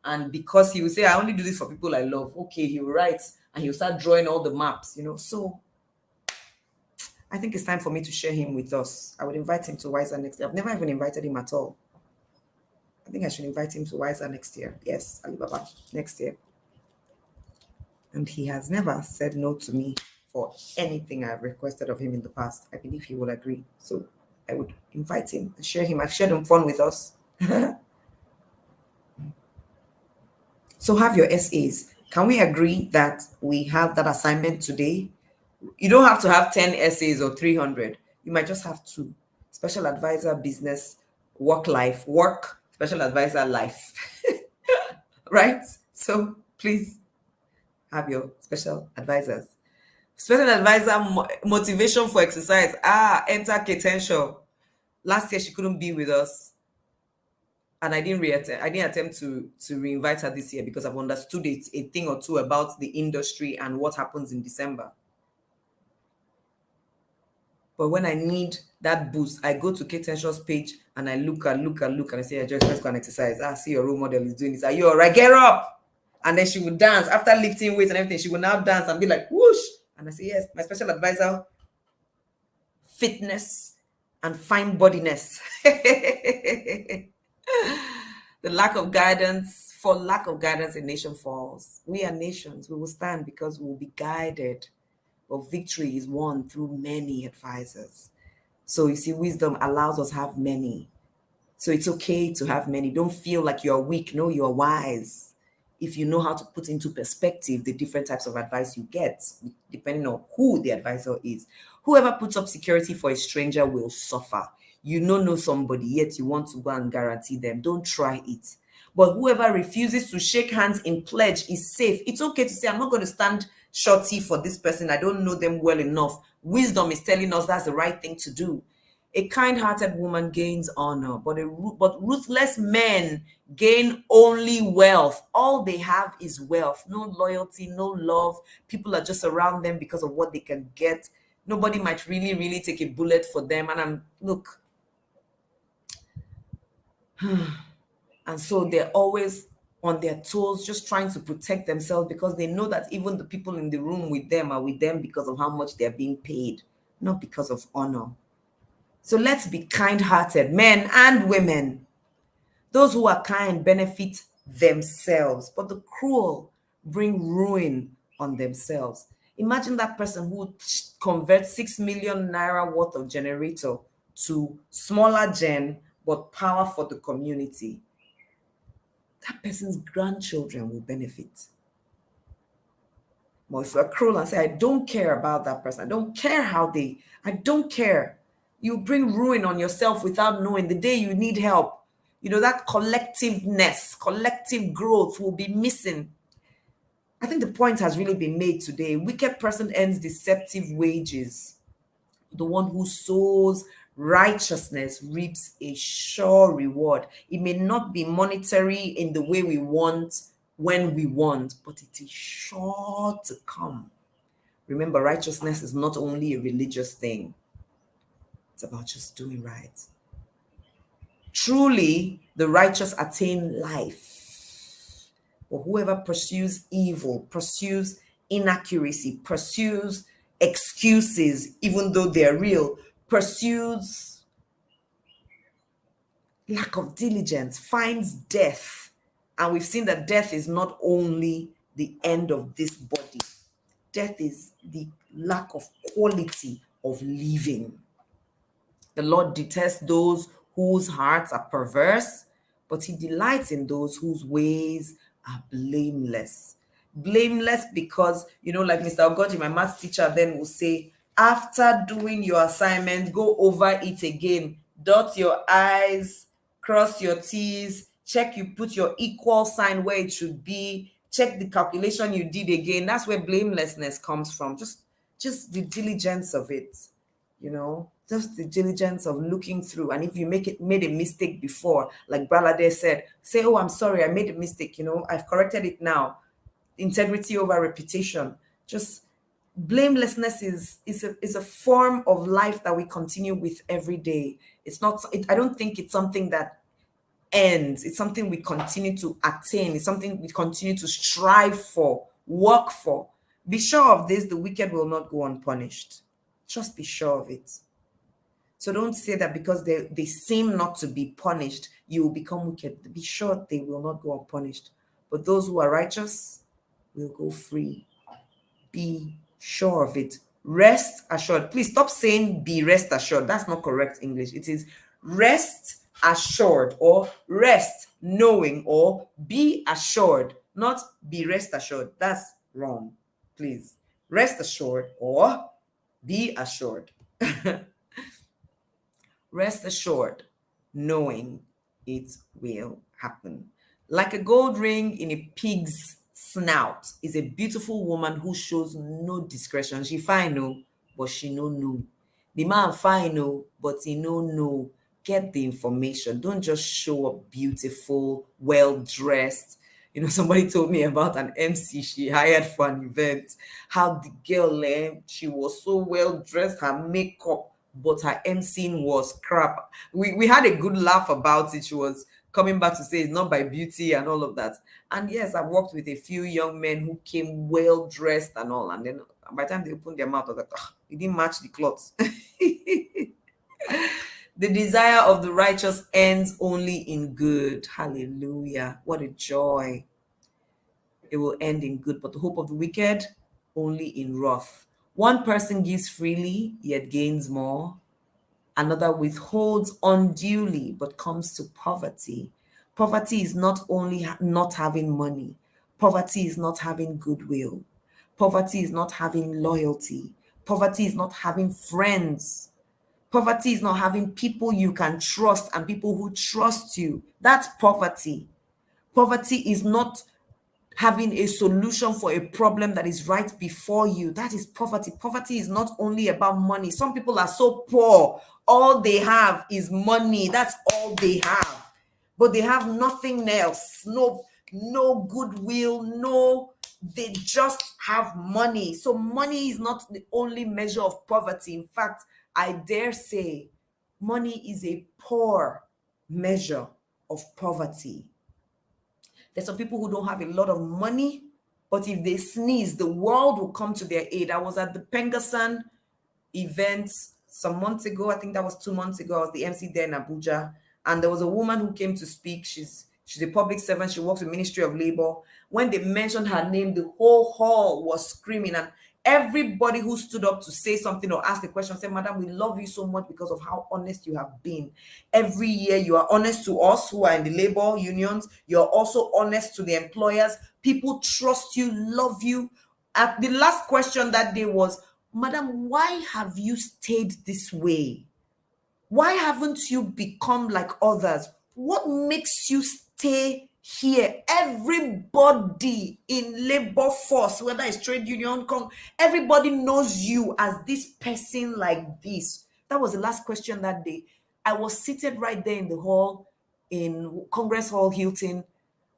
And because he will say, I only do this for people I love. Okay, he will write and he'll start drawing all the maps, you know. So I think it's time for me to share him with us. I would invite him to WISER next year. I've never even invited him at all. I think I should invite him to WISER next year. Yes, Alibaba, next year. And he has never said no to me for anything I've requested of him in the past. I believe he will agree. So I would invite him and share him. I've shared him fun with us. So have your SAs. Can we agree that we have that assignment today? You don't have to have 10 essays or 300. You might just have 2. Special advisor, business, work, special advisor, life. Right? So please have your special advisors. Special advisor, motivation for exercise. Enter Ketenshaw. Last year, she couldn't be with us. And I didn't attempt to reinvite her this year because I've understood a thing or two about the industry and what happens in December. But when I need that boost, I go to Kate Tenshaw's page and I look and I say, Joyce, let's go and exercise. See your role model is doing this. Are you all right? Get up. And then she would dance. After lifting weights and everything, she would now dance and be like, whoosh. And I say, yes, my special advisor, fitness and fine bodiness. For lack of guidance, a nation falls. We are nations. We will stand because we will be guided. But victory is won through many advisors. So you see, wisdom allows us to have many. So it's okay to have many. Don't feel like you're weak. No, you're wise. If you know how to put into perspective the different types of advice you get, depending on who the advisor is. Whoever puts up security for a stranger will suffer. You know somebody, yet you want to go and guarantee them. Don't try it. But whoever refuses to shake hands in pledge is safe. It's okay to say, I'm not going to stand shorty for this person. I don't know them well enough. Wisdom is telling us that's the right thing to do. A kind-hearted woman gains honor, but ruthless men gain only wealth. All they have is wealth. No loyalty, no love. People are just around them because of what they can get. Nobody might really, really take a bullet for them. And and so they're always on their toes, just trying to protect themselves because they know that even the people in the room with them are with them because of how much they're being paid, not because of honor. So let's be kind-hearted, men and women. Those who are kind benefit themselves, but the cruel bring ruin on themselves. Imagine that person who converts 6 million naira worth of generator to smaller gen, but power for the community. That person's grandchildren will benefit. But if we're cruel and say, I don't care about that person, I don't care. You bring ruin on yourself without knowing. The day you need help, that collectiveness, collective growth will be missing. I think the point has really been made today. Wicked person earns deceptive wages. The one who sows righteousness reaps a sure reward. It may not be monetary in the way we want, when we want, but it is sure to come. Remember, righteousness is not only a religious thing, it's about just doing right. Truly, the righteous attain life. But whoever pursues evil, pursues inaccuracy, pursues excuses, even though they're real, pursues lack of diligence, finds death. And we've seen that death is not only the end of this body, death is the lack of quality of living. The Lord detests those whose hearts are perverse, but he delights in those whose ways are blameless. Blameless because, like Mr. Ogoji, my maths teacher, then will say, after doing your assignment, go over it again. Dot your I's, cross your T's, check you put your equal sign where it should be, check the calculation you did again. That's where blamelessness comes from. Just the diligence of it, just the diligence of looking through. And if you made a mistake before, like Bralade said, say, oh, I'm sorry, I made a mistake, I've corrected it now. Integrity over reputation. Just blamelessness is a form of life that we continue with every day. I don't think it's something that ends. It's something we continue to attain. It's something we continue to strive for, work for. Be sure of this, the wicked will not go unpunished. Just be sure of it. So don't say that because they seem not to be punished, you will become wicked. Be sure they will not go unpunished. But those who are righteous will go free. Be sure of it. Rest assured. Please stop saying be rest assured. That's not correct English. It is rest assured, or rest knowing, or be assured, not be rest assured. That's wrong. Please. Rest assured or be assured. Rest assured, knowing it will happen. Like a gold ring in a pig's snout is a beautiful woman who shows no discretion. She fine, no, but she no know. The man fine, no, but he no know. Get the information. Don't just show up beautiful, well-dressed. Somebody told me about an MC she hired for an event. How the girl, she was so well-dressed, her makeup, but her emceeing was crap. We had a good laugh about it. She was coming back to say it's not by beauty and all of that. And yes, I've worked with a few young men who came well dressed and all. And then by the time they opened their mouth, I was like, it didn't match the clothes. The desire of the righteous ends only in good. Hallelujah. What a joy. It will end in good. But the hope of the wicked, only in wrath. One person gives freely, yet gains more. Another withholds unduly, but comes to poverty. Poverty is not only not having money. Poverty is not having goodwill. Poverty is not having loyalty. Poverty is not having friends. Poverty is not having people you can trust and people who trust you. That's poverty. Poverty is not having a solution for a problem that is right before you. That is poverty. Poverty is not only about money. Some people are so poor, all they have is money. That's all they have. But they have nothing else. No goodwill, they just have money. So money is not the only measure of poverty. In fact, I dare say money is a poor measure of poverty. There's some people who don't have a lot of money, but if they sneeze, the world will come to their aid. I was at the Pengasan event some months ago. I think that was 2 months ago. I was the MC there in Abuja, and there was a woman who came to speak. She's a public servant. She works with Ministry of Labor. When they mentioned her name, the whole hall was screaming, and everybody who stood up to say something or ask a question said, "Madam, we love you so much because of how honest you have been. Every year you are honest to us who are in the labor unions. You're also honest to the employers. People trust you, love you." At the last question that day was, "Madam, why have you stayed this way? Why haven't you become like others? What makes you stay here?" Everybody in labor force, whether it's trade union, everybody knows you as this person like this. That was the last question that day. I was seated right there in the hall, in Congress Hall, Hilton,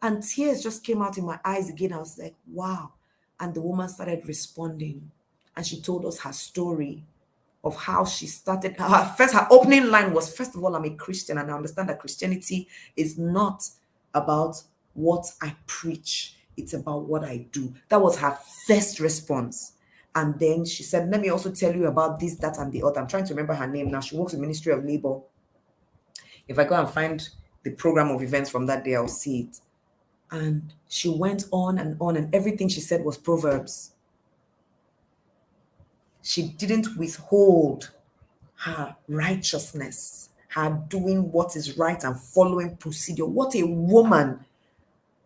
and tears just came out in my eyes again. I was like, wow. And the woman started responding, and she told us her story of how she started. Her opening line was, "First of all, I'm a Christian, and I understand that Christianity is not about what I preach, it's about what I do." That was her first response. And then she said, "Let me also tell you about this, that, and the other." I'm trying to remember her name now. She works in Ministry of Labor. If I go and find the program of events from that day, I'll see it. And she went on, and everything she said was Proverbs. She didn't withhold her righteousness, her doing what is right and following procedure. What a woman.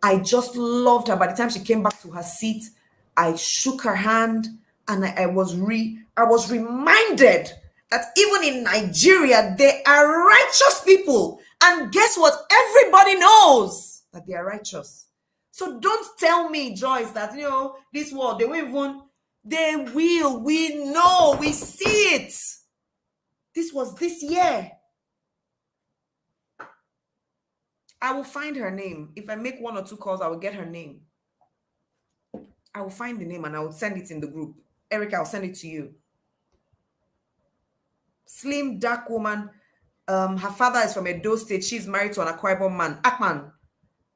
I just loved her. By the time she came back to her seat, I shook her hand, and I was reminded that even in Nigeria, there are righteous people. And guess what? Everybody knows that they are righteous. So don't tell me, Joyce, that, this world, they will. We know, we see it. This was this year. I will find her name. If I make 1 or 2 calls, I will get her name. I will find the name and I will send it in the group. Erica, I'll send it to you. Slim, dark woman. Her father is from Edo State. She's married to an Akwa Ibom man. Akpan.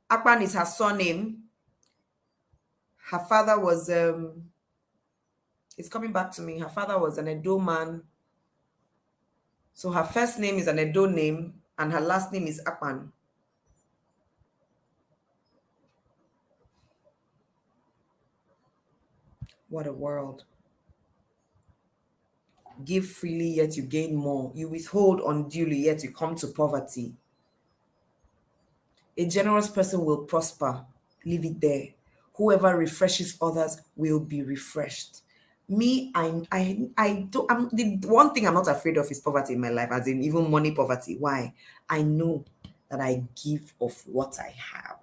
Akpan is her surname. Her father was, it's coming back to me. Her father was an Edo man. So her first name is an Edo name, and her last name is Akpan. What a world. Give freely, yet you gain more. You withhold unduly, yet you come to poverty. A generous person will prosper. Leave it there. Whoever refreshes others will be refreshed. Me, I don't. The one thing I'm not afraid of is poverty in my life, as in even money poverty. Why? I know that I give of what I have.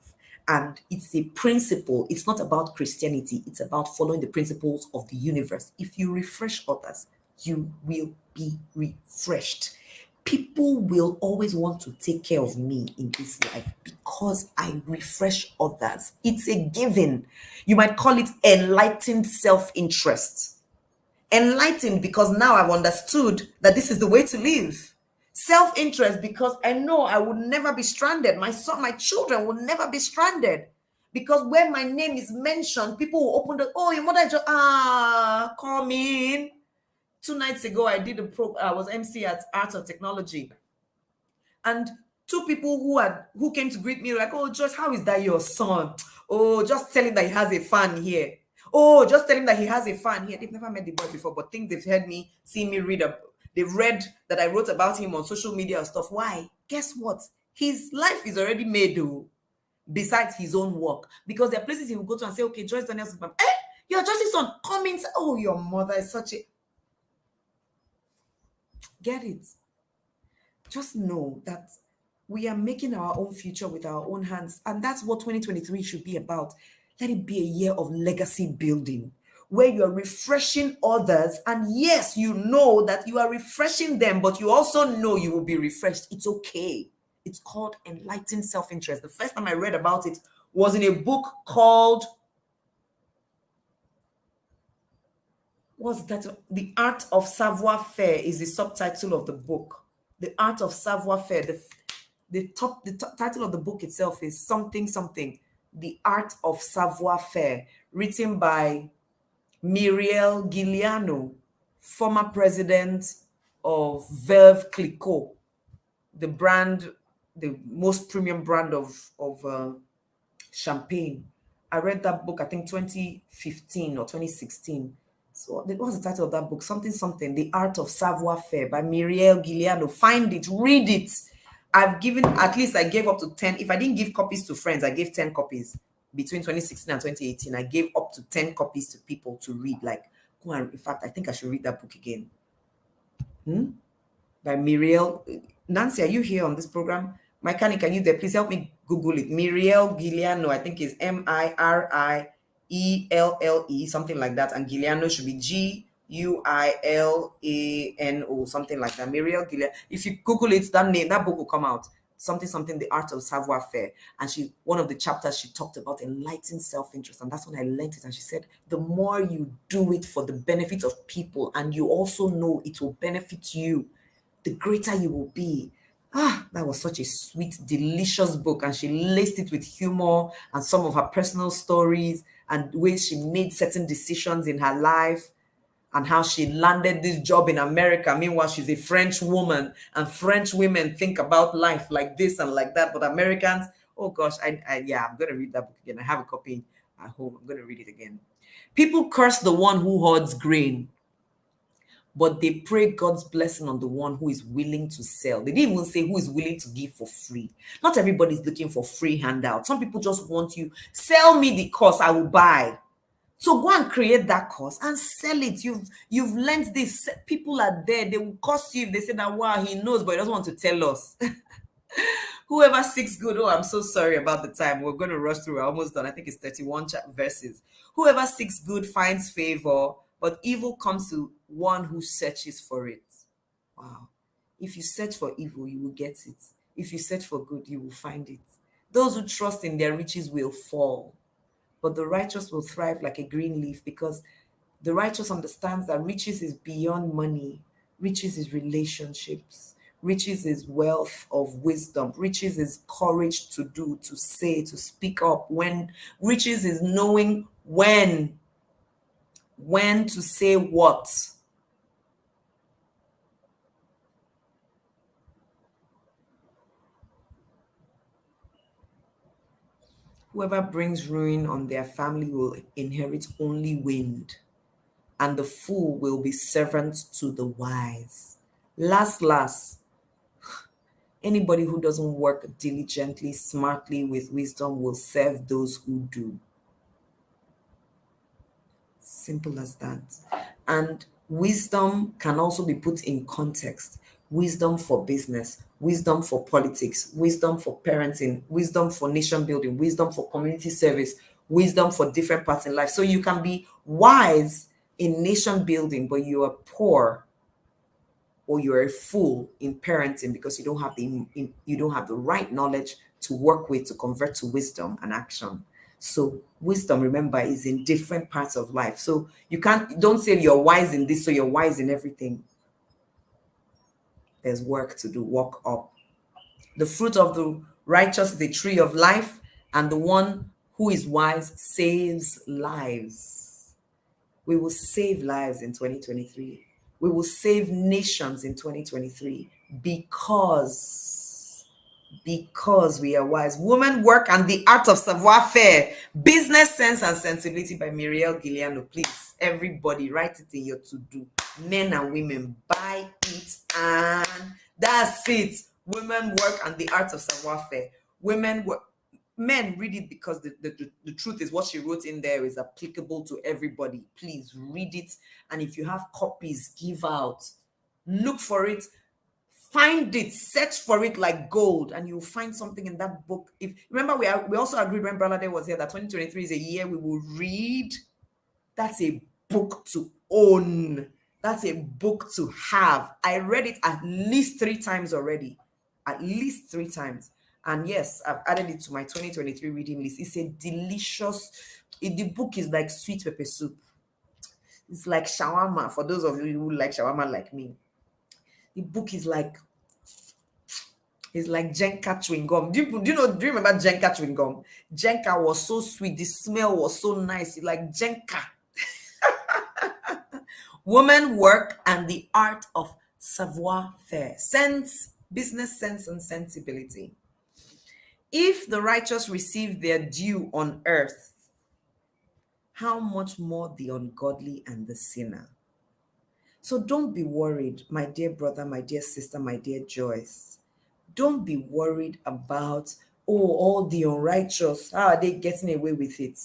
And it's a principle. It's not about Christianity. It's about following the principles of the universe. If you refresh others, you will be refreshed. People will always want to take care of me in this life because I refresh others. It's a given. You might call it enlightened self-interest. Enlightened because now I've understood that this is the way to live. Self-interest because I know I will never be stranded. My children will never be stranded. Because when my name is mentioned, people will open the, "Oh, your mother just, come in." 2 nights ago, I did I was MC at Art of Technology. And 2 people who came to greet me were like, "Oh, Joyce, how is that your son? Oh, just tell him that he has a fan here. Oh, just tell him that he has a fan here." They've never met the boy before, but think they've heard me, seen me read up. They've read that I wrote about him on social media and stuff. Why? Guess what? His life is already made, though, besides his own work. Because there are places he will go to and say, "Okay, Joyce Daniels is mom. You're Joyce's son. Come in. Oh, your mother is such a..." Get it? Just know that we are making our own future with our own hands. And that's what 2023 should be about. Let it be a year of legacy building, where you are refreshing others. And yes, you know that you are refreshing them, but you also know you will be refreshed. It's okay. It's called enlightened self-interest. The first time I read about it was in a book called, what's that? The Art of Savoir Faire is the subtitle of the book. The Art of Savoir Faire. The title of the book itself is something. The Art of Savoir Faire, written by Mireille Guiliano, former president of Veuve Clicquot, the brand, the most premium brand of champagne. I read that book, I think 2015 or 2016. So what was the title of that book? Something, something, The Art of Savoir Faire by Mireille Guiliano. Find it, read it. I've given, at least I gave up to 10. If I didn't give copies to friends, I gave 10 copies. Between 2016 and 2018, I gave up to 10 copies to people to read. Like, go and, in fact, I think I should read that book again. By Mireille. Nancy, are you here on this program? Mechanic, are you there? Please help me Google it. Mireille Guiliano, I think is Mireille, something like that. And Guiliano should be Guilano, something like that. Mireille Guiliano. If you Google it, that name, that book will come out. Something, something, The Art of Savoir Faire. And one of the chapters, she talked about enlightened self-interest. And that's when I learned it. And she said, the more you do it for the benefit of people, and you also know it will benefit you, the greater you will be. That was such a sweet, delicious book. And she laced it with humor and some of her personal stories and ways she made certain decisions in her life and how she landed this job in America. Meanwhile, she's a French woman, and French women think about life like this and like that. But Americans, oh gosh, I'm going to read that book again. I have a copy at home. I'm going to read it again. People curse the one who hoards grain, but they pray God's blessing on the one who is willing to sell. They didn't even say who is willing to give for free. Not everybody's looking for free handout. Some people just want you, sell me the course, I will buy. So go and create that course and sell it. You've learned this. People are there. They will cost you if they say that, wow, he knows, but he doesn't want to tell us. Whoever seeks good, oh, I'm so sorry about the time. We're going to rush through. We're almost done. I think it's 31 verses. Whoever seeks good finds favor, but evil comes to one who searches for it. Wow. If you search for evil, you will get it. If you search for good, you will find it. Those who trust in their riches will fall, but the righteous will thrive like a green leaf, because the righteous understands that riches is beyond money. Riches is relationships. Riches is wealth of wisdom. Riches is courage to do, to say, to speak up. When riches is knowing when to say what. Whoever brings ruin on their family will inherit only wind, and the fool will be servant to the wise. Last, anybody who doesn't work diligently, smartly, with wisdom will serve those who do. Simple as that. And wisdom can also be put in context. Wisdom for business, wisdom for politics, wisdom for parenting, wisdom for nation building, wisdom for community service, wisdom for different parts in life. So you can be wise in nation building, but you are poor or you're a fool in parenting because you don't have the right knowledge to work with to convert to wisdom and action. So wisdom, remember, is in different parts of life. So don't say you're wise in this, so you're wise in everything. There's work to do, walk up. The fruit of the righteous is the tree of life, and the one who is wise saves lives. We will save lives in 2023. We will save nations in 2023 because we are wise. Women Work and the Art of Savoir Faire, Business Sense and Sensibility by Mireille Guiliano. Please, everybody, write it in your to-do. Men and women, buy it, and that's it. Women Work and the Art of Savoir Faire. Women Work. Men read it because the truth is what she wrote in there is applicable to everybody. Please read it. And if you have copies, give out. Look for it. Find it, search for it like gold, and you'll find something in that book. If remember, we also agreed when Brother was here that 2023 is a year we will read. That's a book to own. That's a book to have. I read it at least 3 times already. At least 3 times. And yes, I've added it to my 2023 reading list. It's a delicious, the book is like sweet pepper soup. It's like shawarma, for those of you who like shawarma like me. The book is like It's like Jenka chewing gum. Do you remember Jenka chewing gum? Jenka was so sweet. The smell was so nice. It's like Jenka. Woman, work, and the art of savoir faire. Sense, business sense and sensibility. If the righteous receive their due on earth, how much more the ungodly and the sinner? So don't be worried, my dear brother, my dear sister, my dear Joyce. Don't be worried about, all the unrighteous. How are they getting away with it?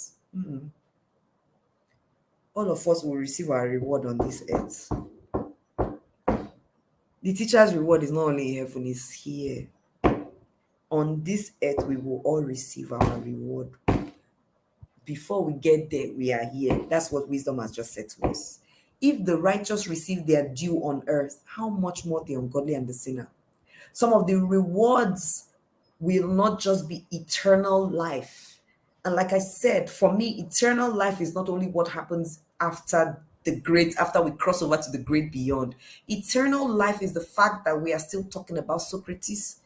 All of us will receive our reward on this earth. The teacher's reward is not only in heaven, it's here. On this earth, we will all receive our reward. Before we get there, we are here. That's what wisdom has just said to us. If the righteous receive their due on earth, how much more the ungodly and the sinner? Some of the rewards will not just be eternal life. And like I said, for me, eternal life is not only what happens after we cross over to the great beyond. Eternal life is the fact that we are still talking about Socrates,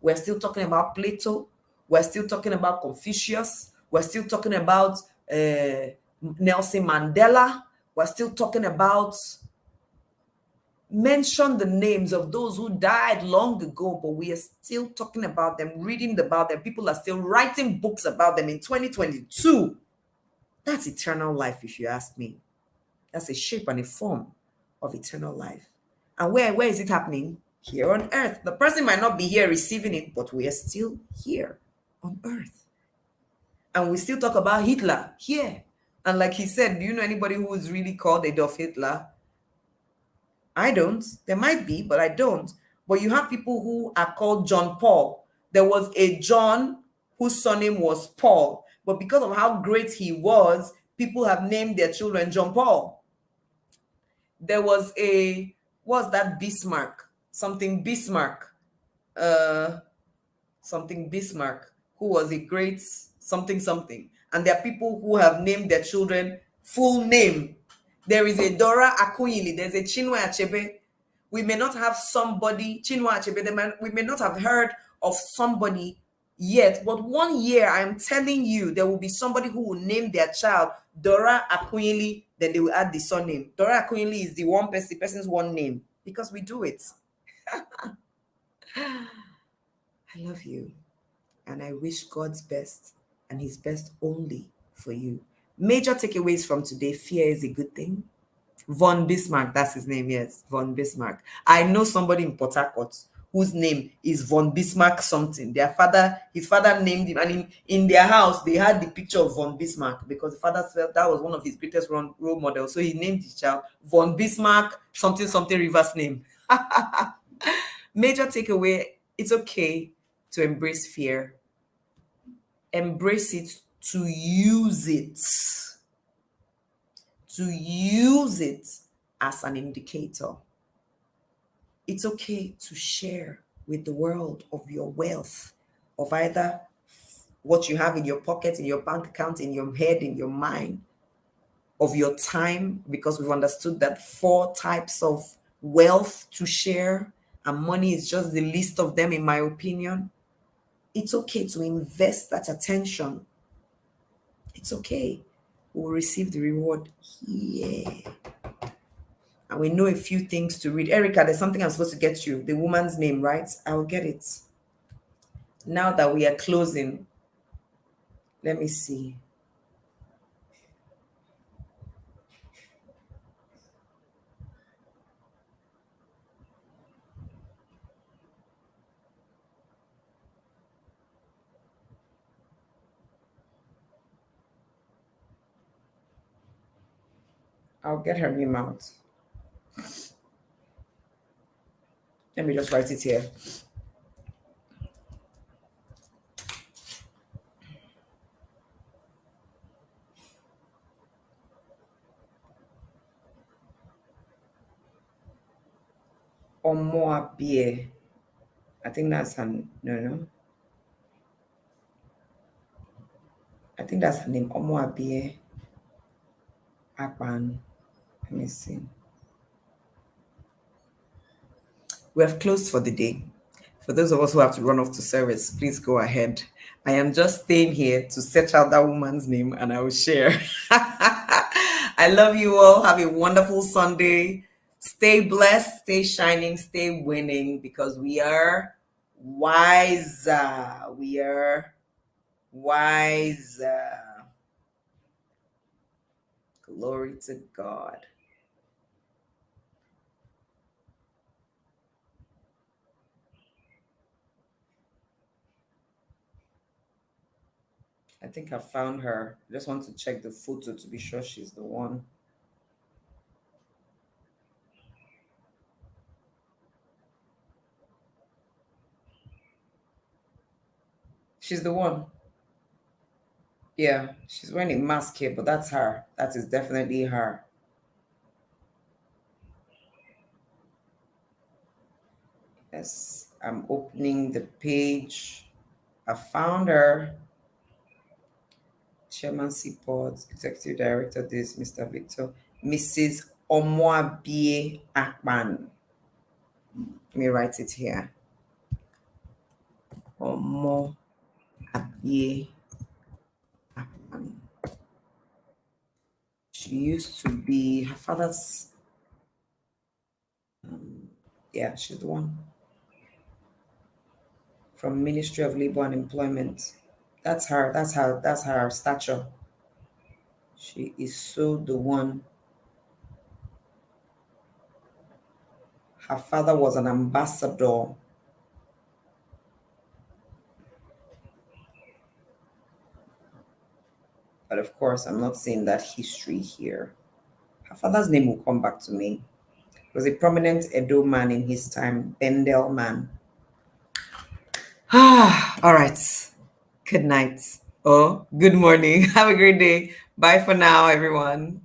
we're still talking about Plato, we're still talking about Confucius, we're still talking about Nelson Mandela, we're still talking about, mention the names of those who died long ago, but we are still talking about them, reading about them. People are still writing books about them in 2022. That's eternal life, if you ask me. That's a shape and a form of eternal life. And where is it happening? Here on earth. The person might not be here receiving it, but we are still here on earth. And we still talk about Hitler here. And like he said, do you know anybody who is really called Adolf Hitler? I don't. There might be, but I don't. But you have people who are called John Paul. There was a John whose surname was Paul. But because of how great he was, people have named their children John Paul. There was what's that Bismarck? Something Bismarck. Something Bismarck, who was a great something something. And there are people who have named their children full name. There is a Dora Akunyili, there's a Chinua Achebe. We may not have somebody, Chinua Achebe, we may not have heard of somebody yet, but one year, I'm telling you, there will be somebody who will name their child Dora Akunyili, then they will add the surname. Dora Akunyili is the person's one name, because we do it. I love you, and I wish God's best and his best only for you. Major takeaways from today: fear is a good thing. Von Bismarck, that's his name, yes, Von Bismarck. I know somebody in Port Harcourt whose name is Von Bismarck something. His father named him, and in their house, they had the picture of Von Bismarck because the father felt that was one of his greatest role models. So he named his child Von Bismarck something something reverse name. Major takeaway: it's okay to embrace fear. Embrace it to use it. To use it as an indicator. It's okay to share with the world of your wealth, of either what you have in your pocket, in your bank account, in your head, in your mind, of your time, because we've understood that 4 types of wealth to share, and money is just the least of them, in my opinion. It's okay to invest that attention. It's okay. We'll receive the reward here. And we know a few things to read. Erica, there's something I'm supposed to get you. The woman's name, right? I will get it. Now that we are closing, let me see. I'll get her name out. Let me just write it here. Omoabie. I think that's her. No. I think that's her name. Omoabie Akpan. Let me see. We have closed for the day. For those of us who have to run off to service, please go ahead. I am just staying here to search out that woman's name and I will share. I love you all. Have a wonderful Sunday. Stay blessed, stay shining, stay winning because we are wiser. We are wiser. Glory to God. I think I found her. I just want to check the photo to be sure she's the one. She's the one. Yeah, she's wearing a mask here, but that's her. That is definitely her. Yes, I'm opening the page. I found her. Chairman Seaport, Executive Director, this Mr. Victor, Mrs. Omoabie Akpan. Let me write it here. Omoabie Akpan. She used to be her father's. Yeah, she's the one from Ministry of Labor and Employment. That's her. That's her. That's her stature. She is so the one. Her father was an ambassador. But of course, I'm not seeing that history here. Her father's name will come back to me. He was a prominent Edo man in his time, Bendel man. All right. Good night. Oh, good morning. Have a great day. Bye for now, everyone.